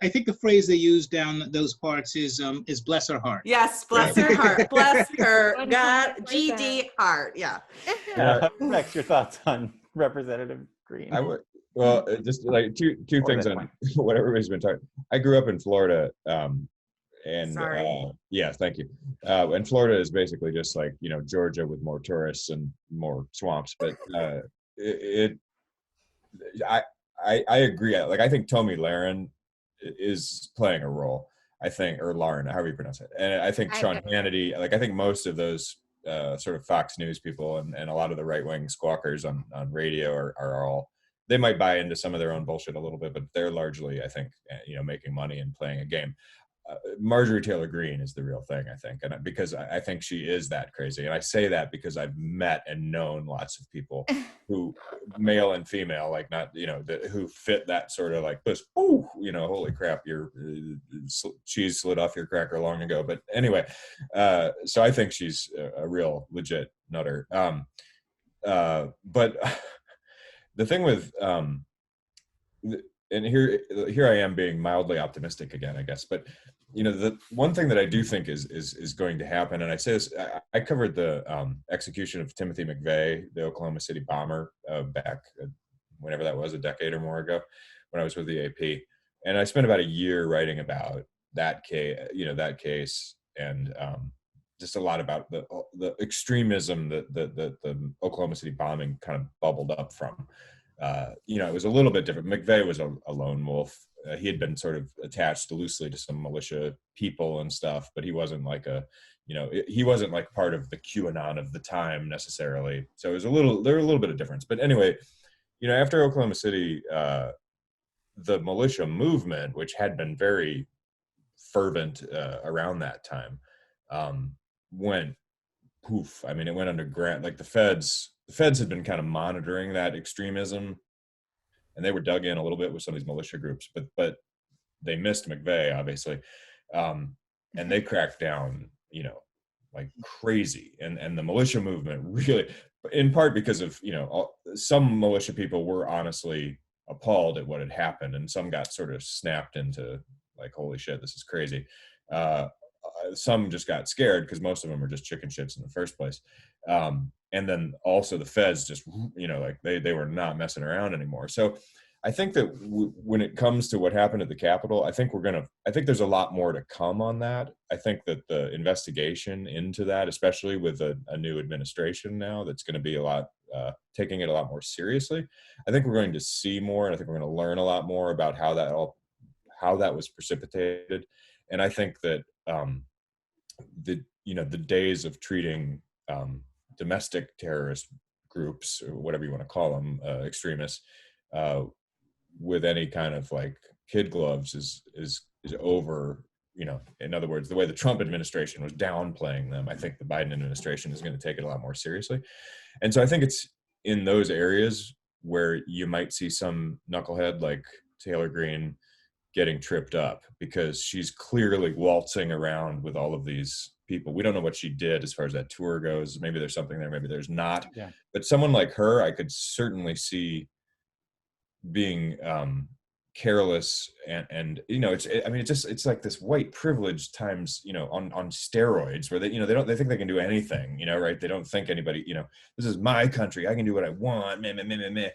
think the phrase they use down those parts is bless her heart. Yes, bless her heart. Bless her God, GD heart. Yeah. Rex, your thoughts on Representative Green? I would. Well, just like two things on what everybody's been talking. I grew up in Florida, and yes, thank you. And Florida is basically just like Georgia with more tourists and more swamps. But I agree. Like, I think Tomi Lahren is playing a role. I think, or Lauren, however you pronounce it. And I think Sean Hannity. Like, I think most of those sort of Fox News people and a lot of the right wing squawkers on radio are all. They might buy into some of their own bullshit a little bit, but they're largely, I think, making money and playing a game. Marjorie Taylor Greene is the real thing, I think, and because I think she is that crazy. And I say that because I've met and known lots of people who, male and female, like, not who fit that sort of like this. Oh, holy crap, your cheese slid off your cracker long ago. But anyway, so I think she's a real legit nutter. But the thing with and here I am being mildly optimistic again, I guess. But the one thing that I do think is going to happen, and I say this, I covered the execution of Timothy McVeigh, the Oklahoma City bomber, back whenever that was, a decade or more ago, when I was with the AP, and I spent about a year writing about that case, and just a lot about the extremism that the Oklahoma City bombing kind of bubbled up from. It was a little bit different. McVeigh was a lone wolf. He had been sort of attached loosely to some militia people and stuff, but he wasn't like he wasn't like part of the QAnon of the time necessarily. So there was a little bit of difference. But anyway, after Oklahoma City, the militia movement, which had been very fervent around that time, went poof. I mean, it went underground. Like the feds had been kind of monitoring that extremism, and they were dug in a little bit with some of these militia groups, but they missed McVeigh, obviously, and they cracked down, like crazy. And the militia movement really, in part because of some militia people were honestly appalled at what had happened, and some got sort of snapped into like, holy shit, this is crazy. Some just got scared because most of them were just chicken shits in the first place. And then also the feds just, like they were not messing around anymore. So I think that when it comes to what happened at the Capitol, I think there's a lot more to come on that. I think that the investigation into that, especially with a new administration now, that's going to be taking it a lot more seriously. I think we're going to see more, and I think we're going to learn a lot more about how that was precipitated. And I think that the days of treating domestic terrorist groups, or whatever you want to call them, extremists, with any kind of like kid gloves is over. In other words, the way the Trump administration was downplaying them, I think the Biden administration is going to take it a lot more seriously. And so I think it's in those areas where you might see some knucklehead like Taylor Greene getting tripped up, because she's clearly waltzing around with all of these people. We don't know what she did as far as that tour goes. Maybe there's something there, maybe there's not. Yeah. But someone like her, I could certainly see being careless and it's like this white privilege times on steroids, where they think they can do anything, right? They don't think anybody, this is my country, I can do what I want, meh, meh, meh, meh, meh.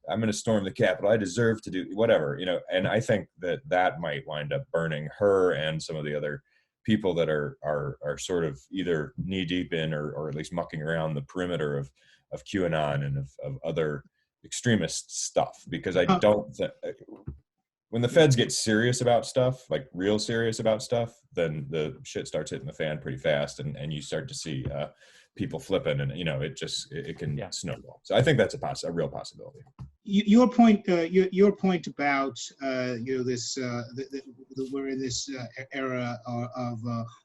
I'm going to storm the Capitol, I deserve to do whatever, and I think that might wind up burning her and some of the other people that are sort of either knee deep in or at least mucking around the perimeter of QAnon and of other extremist stuff. Because I don't think when the feds get serious about stuff, like real serious about stuff, then the shit starts hitting the fan pretty fast, and you start to see people flipping, and it can snowball. So I think that's a real possibility. Your point about this we're in this era of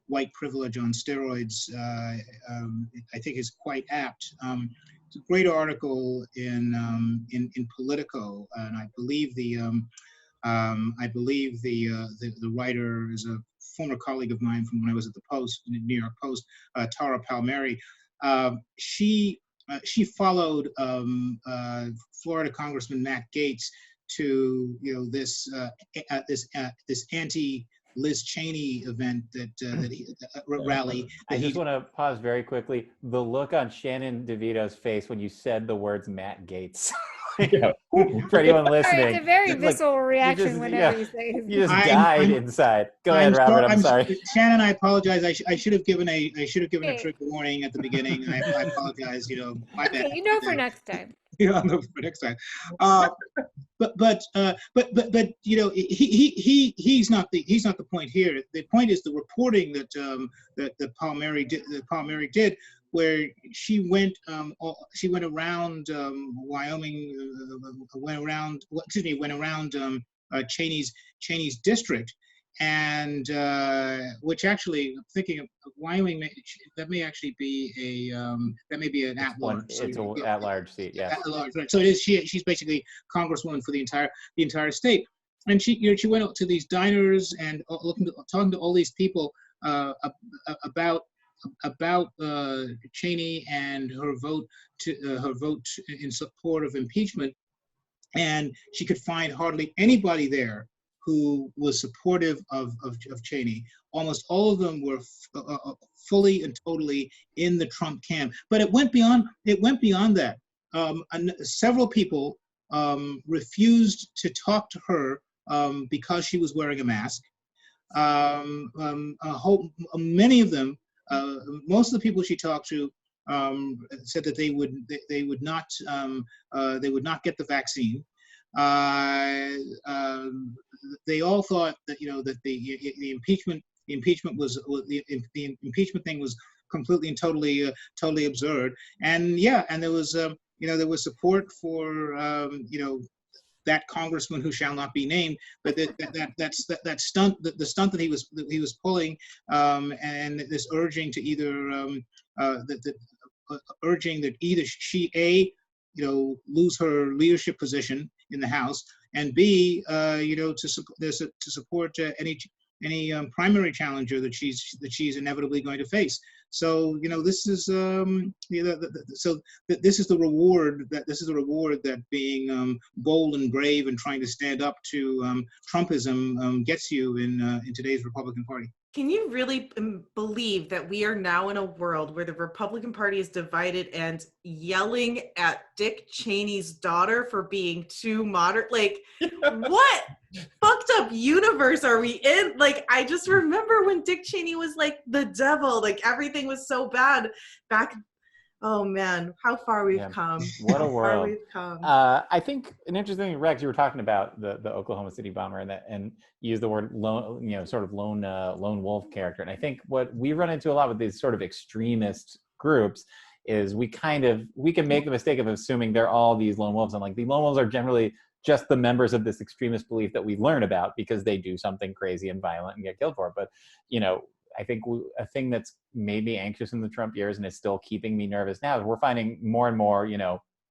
white privilege on steroids, I think is quite apt. It's a great article in Politico, and I believe the writer is a former colleague of mine from when I was at the Post, the New York Post, Tara Palmieri. She followed Florida Congressman Matt Gaetz to this anti-Liz Cheney event rally. I just want to pause very quickly. The look on Shannon DeVito's face when you said the words Matt Gaetz. Yeah. For anyone listening, It's a very it's visceral reaction just- whenever yeah. you say his you just name. died inside. Go ahead, Robert. I'm sorry. Shannon, I apologize. I should have given a trigger warning at the beginning. I apologize. My bad. Okay, for next time. For next time. But he's not the point here. The point is the reporting that Palmieri did, where she went around Wyoming, went around Cheney's district, and which actually, I'm thinking of Wyoming, that may actually be an at-large. It's an at-large seat, yeah. At-large, right. So it is. She's basically congresswoman for the entire state, and she went out to these diners and talking to all these people about Cheney and her vote in support of impeachment, and she could find hardly anybody there who was supportive of Cheney. Almost all of them were fully and totally in the Trump camp. But it went beyond that. Several people refused to talk to her because she was wearing a mask. Many of them, most of the people she talked to, said that they would not get the vaccine. They all thought that that the impeachment thing was completely and totally absurd. And there was there was support for that congressman who shall not be named, but that stunt, the stunt that he was pulling, and this urging to urging that either she lose her leadership position in the House, and B to support any primary challenger that she's inevitably going to face. So this is this is the reward that being bold and brave and trying to stand up to Trumpism gets you in today's Republican Party. Can you really believe that we are now in a world where the Republican Party is divided and yelling at Dick Cheney's daughter for being too moderate? Like, what fucked up universe are we in? Like, I just remember when Dick Cheney was like the devil, like everything was so bad back. Oh man, how far we've come. What a world. How far we've come. I think an interesting thing, Rex, you were talking about the Oklahoma City bomber and you used the word lone, sort of lone wolf character. And I think what we run into a lot with these sort of extremist groups is we can make the mistake of assuming they're all these lone wolves. And like the lone wolves are generally just the members of this extremist belief that we learn about because they do something crazy and violent and get killed for it. But, I think a thing that's made me anxious in the Trump years and is still keeping me nervous now is we're finding more and more,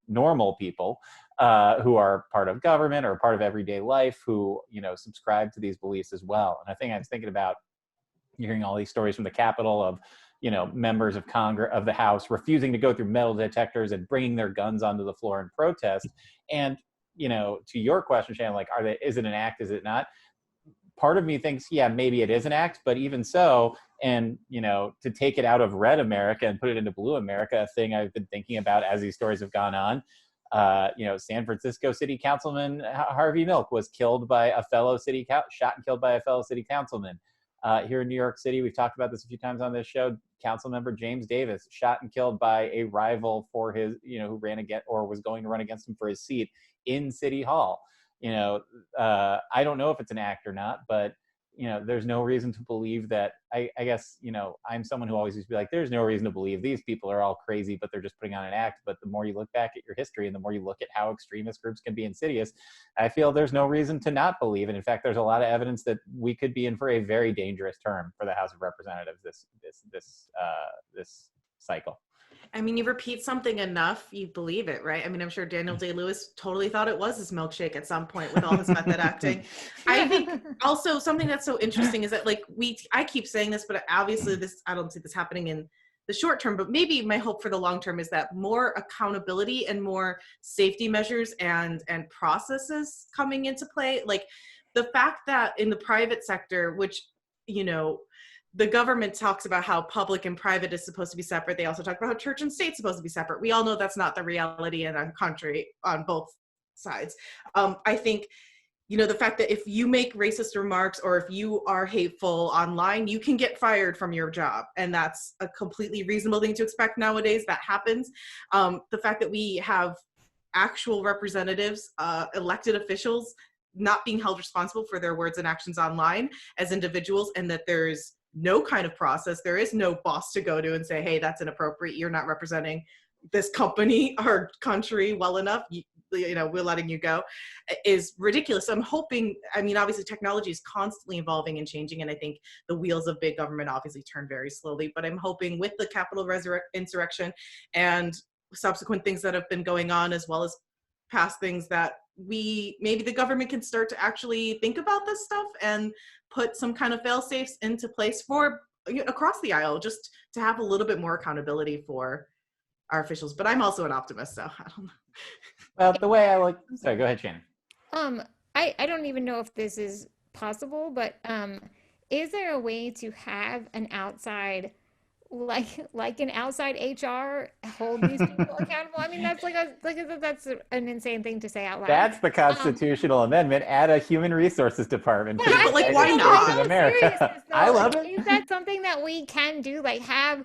normal people who are part of government or part of everyday life who, subscribe to these beliefs as well. And I think I was thinking about hearing all these stories from the Capitol of, members of Congress, of the House, refusing to go through metal detectors and bringing their guns onto the floor in protest. And, to your question, Shannon, like, is it an act? Is it not? Part of me thinks, yeah, maybe it is an act, but even so, and, to take it out of red America and put it into blue America, a thing I've been thinking about as these stories have gone on, San Francisco City Councilman Harvey Milk was killed by a fellow shot and killed by a fellow city councilman. Here in New York City, we've talked about this a few times on this show, council member James Davis shot and killed by a rival for his, who ran against or was going to run against him for his seat in City Hall. I don't know if it's an act or not, but, there's no reason to believe that. I guess, I'm someone who always used to be like, there's no reason to believe these people are all crazy, but they're just putting on an act. But the more you look back at your history and the more you look at how extremist groups can be insidious, I feel there's no reason to not believe. And in fact, there's a lot of evidence that we could be in for a very dangerous term for the House of Representatives this cycle. I mean, you repeat something enough, you believe it, right? I mean, I'm sure Daniel Day-Lewis totally thought it was his milkshake at some point with all his method acting. I think also something that's so interesting is that, like, I keep saying this, but obviously I don't see this happening in the short term, but maybe my hope for the long term is that more accountability and more safety measures and processes coming into play. Like the fact that in the private sector, which, the government talks about how public and private is supposed to be separate. They also talk about how church and state is supposed to be separate. We all know that's not the reality in our country on both sides. I think, the fact that if you make racist remarks or if you are hateful online, you can get fired from your job. And that's a completely reasonable thing to expect nowadays. That happens. The fact that we have actual representatives, elected officials, not being held responsible for their words and actions online as individuals, and that there's no kind of process. There is no boss to go to and say, hey, that's inappropriate. You're not representing this company or country well enough. We're letting you go, is ridiculous. I'm hoping, obviously technology is constantly evolving and changing. And I think the wheels of big government obviously turn very slowly, but I'm hoping with the Capitol insurrection and subsequent things that have been going on, as well as past things, that maybe the government can start to actually think about this stuff and put some kind of fail safes into place for across the aisle, just to have a little bit more accountability for our officials. But I'm also an optimist, so I don't know. Well, the way sorry, go ahead, Shannon. I don't even know if this is possible, but is there a way to have an outside like an outside HR hold these people accountable. I mean, that's an insane thing to say out loud. That's the constitutional amendment. Add a human resources department. But to the I but, like, think why in United not? States of all America. seriousness, though, I love like, it. is that something that we can do? Like have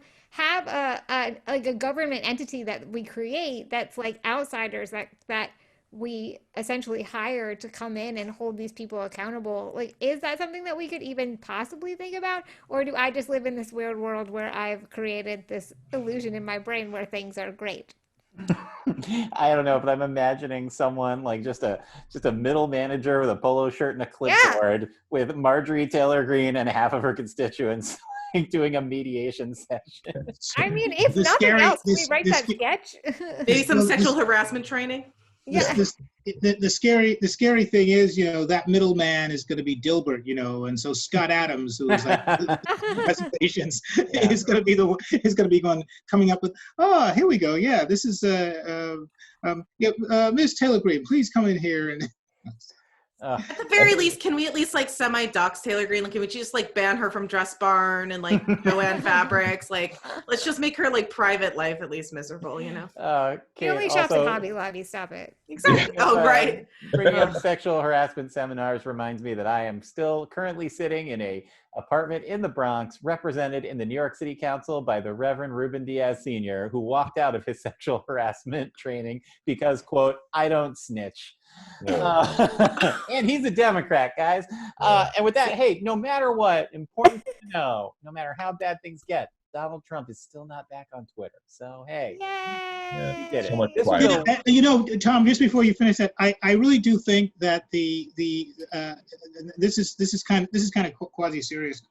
a government entity that we create that's like outsiders that we essentially hire to come in and hold these people accountable. Like, is that something that we could even possibly think about? Or do I just live in this weird world where I've created this illusion in my brain where things are great? I don't know, but I'm imagining someone like just a middle manager with a polo shirt and a clipboard with Marjorie Taylor Greene and half of her constituents like doing a mediation session. I mean, if The nothing scary- else, this- we write this- that sketch. Maybe some Well, sexual harassment training. Yeah. The scary thing is, that middleman is going to be Dilbert, and so Scott Adams, who is like presentations, Yeah. is going to be coming up with, here we go, yeah, this is Ms. Taylor Greene, please come in here and. At the very least, can we at least like semi-dox Taylor Greene? Like, can we just like ban her from Dress Barn and like Joanne Fabrics? Like, let's just make her like private life at least miserable, He Kate, only shops at also, Hobby Lobby. Stop it. Exactly. Oh, right. Bringing up sexual harassment seminars reminds me that I am still currently sitting in a apartment in the Bronx, represented in the New York City Council by the Reverend Ruben Diaz Sr., who walked out of his sexual harassment training because, quote, I don't snitch. And he's a Democrat, guys. And with that, hey, no matter what, important to know, no matter how bad things get, Donald Trump is still not back on Twitter. So, hey, Yay! he did it. So much This quiet. was Tom, just before you finish that, I really do think that this is kind of quasi serious.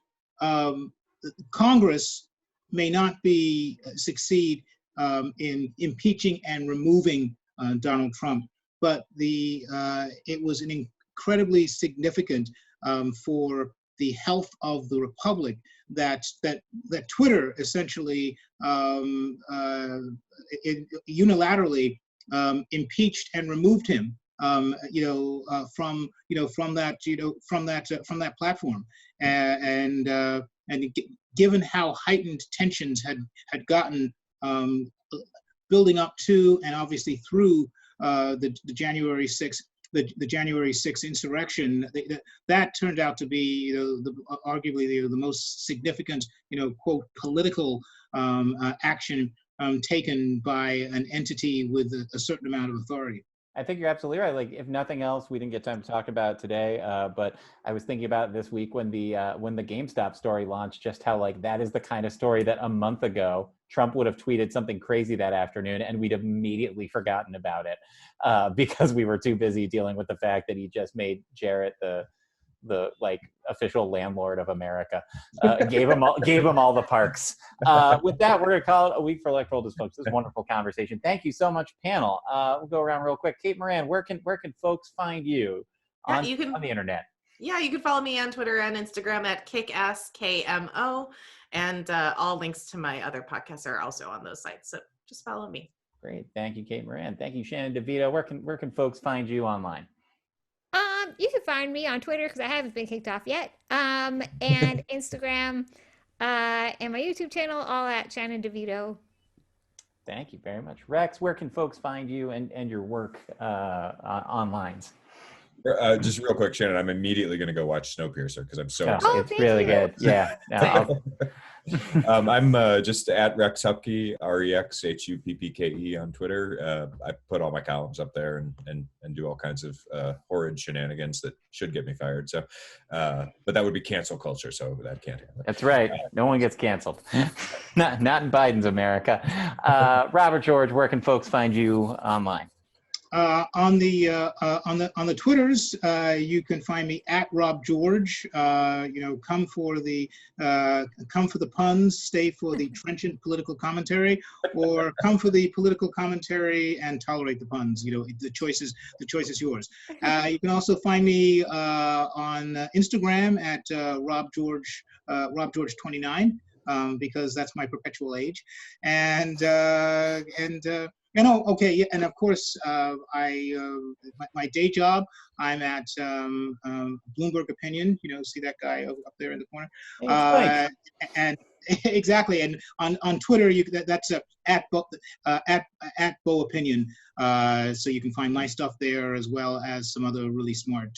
Congress may not succeed in impeaching and removing Donald Trump, but it was an incredibly significant for the health of the republic that Twitter essentially unilaterally impeaced and removed him from that platform, and given how heightened tensions had gotten building up to and obviously through the January 6th. The January 6th insurrection, that turned out to be arguably the most significant, quote, political action taken by an entity with a certain amount of authority. I think you're absolutely right. Like, if nothing else, we didn't get time to talk about it today, but I was thinking about this week when the GameStop story launched, just how like that is the kind of story that a month ago Trump would have tweeted something crazy that afternoon, and we'd have immediately forgotten about it because we were too busy dealing with the fact that he just made Jarrett the like official landlord of America, gave him all the parks. With that, we're gonna call it a week for Electoral Dysfunction. This is a wonderful conversation. Thank you so much, panel. We'll go around real quick. Kate Moran, where can folks find you on the internet? Yeah, you can follow me on Twitter and Instagram at KickAssKMO, and all links to my other podcasts are also on those sites. So just follow me. Great, thank you, Kate Moran. Thank you, Shannon DeVito. Where can folks find you online? You can find me on Twitter because I haven't been kicked off yet. And Instagram, and my YouTube channel, all at Shannon DeVito. Thank you very much. Rex, where can folks find you and your work online? Just real quick, Shannon, I'm immediately going to go watch Snowpiercer because I'm so excited. It's really good. Yeah. No, I'm just at Rex Hupke, REXHUPPKE on Twitter. I put all my columns up there and do all kinds of horrid shenanigans that should get me fired. So, but that would be cancel culture, so that can't happen. That's right. No one gets canceled. not in Biden's America. Robert George, where can folks find you online? On the Twitters, you can find me at Rob George. Come for the puns, stay for the trenchant political commentary, or come for the political commentary and tolerate the puns. The choice is yours. You can also find me on Instagram at Rob George 29. Because that's my perpetual age, and and of course, my day job, I'm at Bloomberg Opinion. See that guy up there in the corner, exactly. And on Twitter, that's at Bo Opinion. So you can find my stuff there as well as some other really smart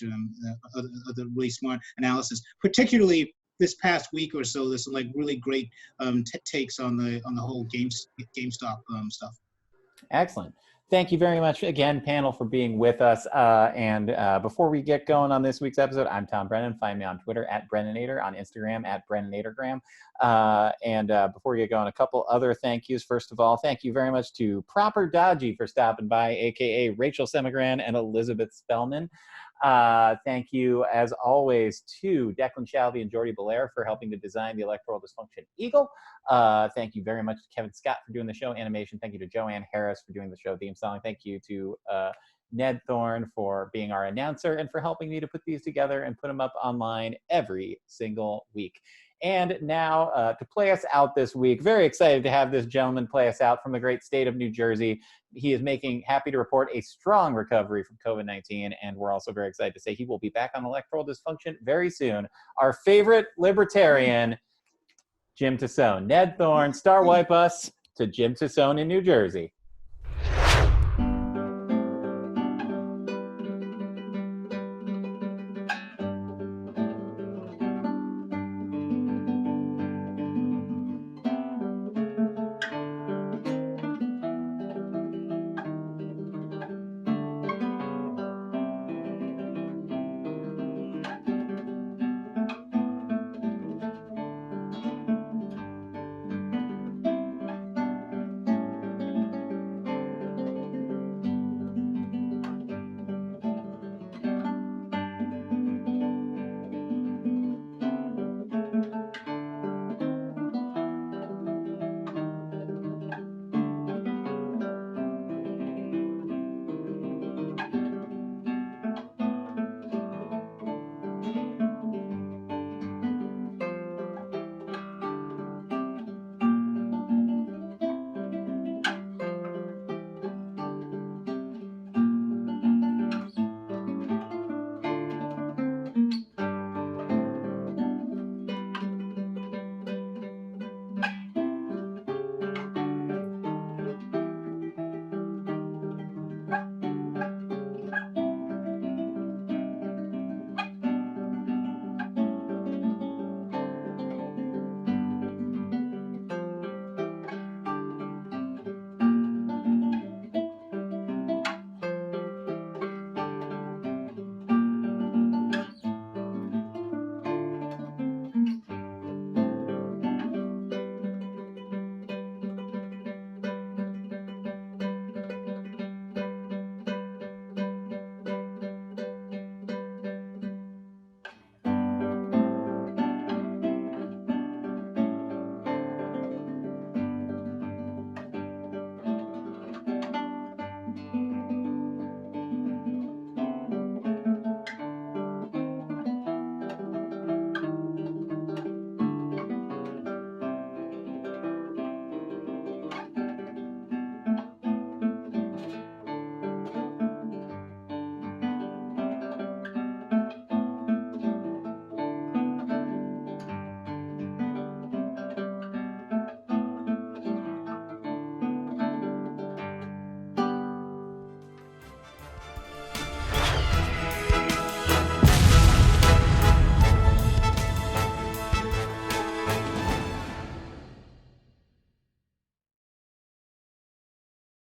other really smart analysis. Particularly this past week or so, there's some like really great takes on the whole GameStop stuff. Excellent. Thank you very much again, panel, for being with us. And before we get going on this week's episode, I'm Tom Brennan. Find me on Twitter at Brennanator, on Instagram at Brennanatorgram. And before we get going, a couple other thank yous. First of all, thank you very much to Proper Dodgy for stopping by, aka Rachel Semigran and Elizabeth Spellman. Thank you, as always, to Declan Shalvey and Jordy Belair for helping to design the Electoral Dysfunction Eagle. Thank you very much to Kevin Scott for doing the show animation. Thank you to Joanne Harris for doing the show theme song. Thank you to Ned Thorne for being our announcer and for helping me to put these together and put them up online every single week. And now to play us out this week, very excited to have this gentleman play us out from the great state of New Jersey. He is happy to report a strong recovery from COVID-19, and we're also very excited to say he will be back on Electoral Dysfunction very soon. Our favorite libertarian, Jim Tassone. Ned Thorne, star wipe us to Jim Tassone in New Jersey.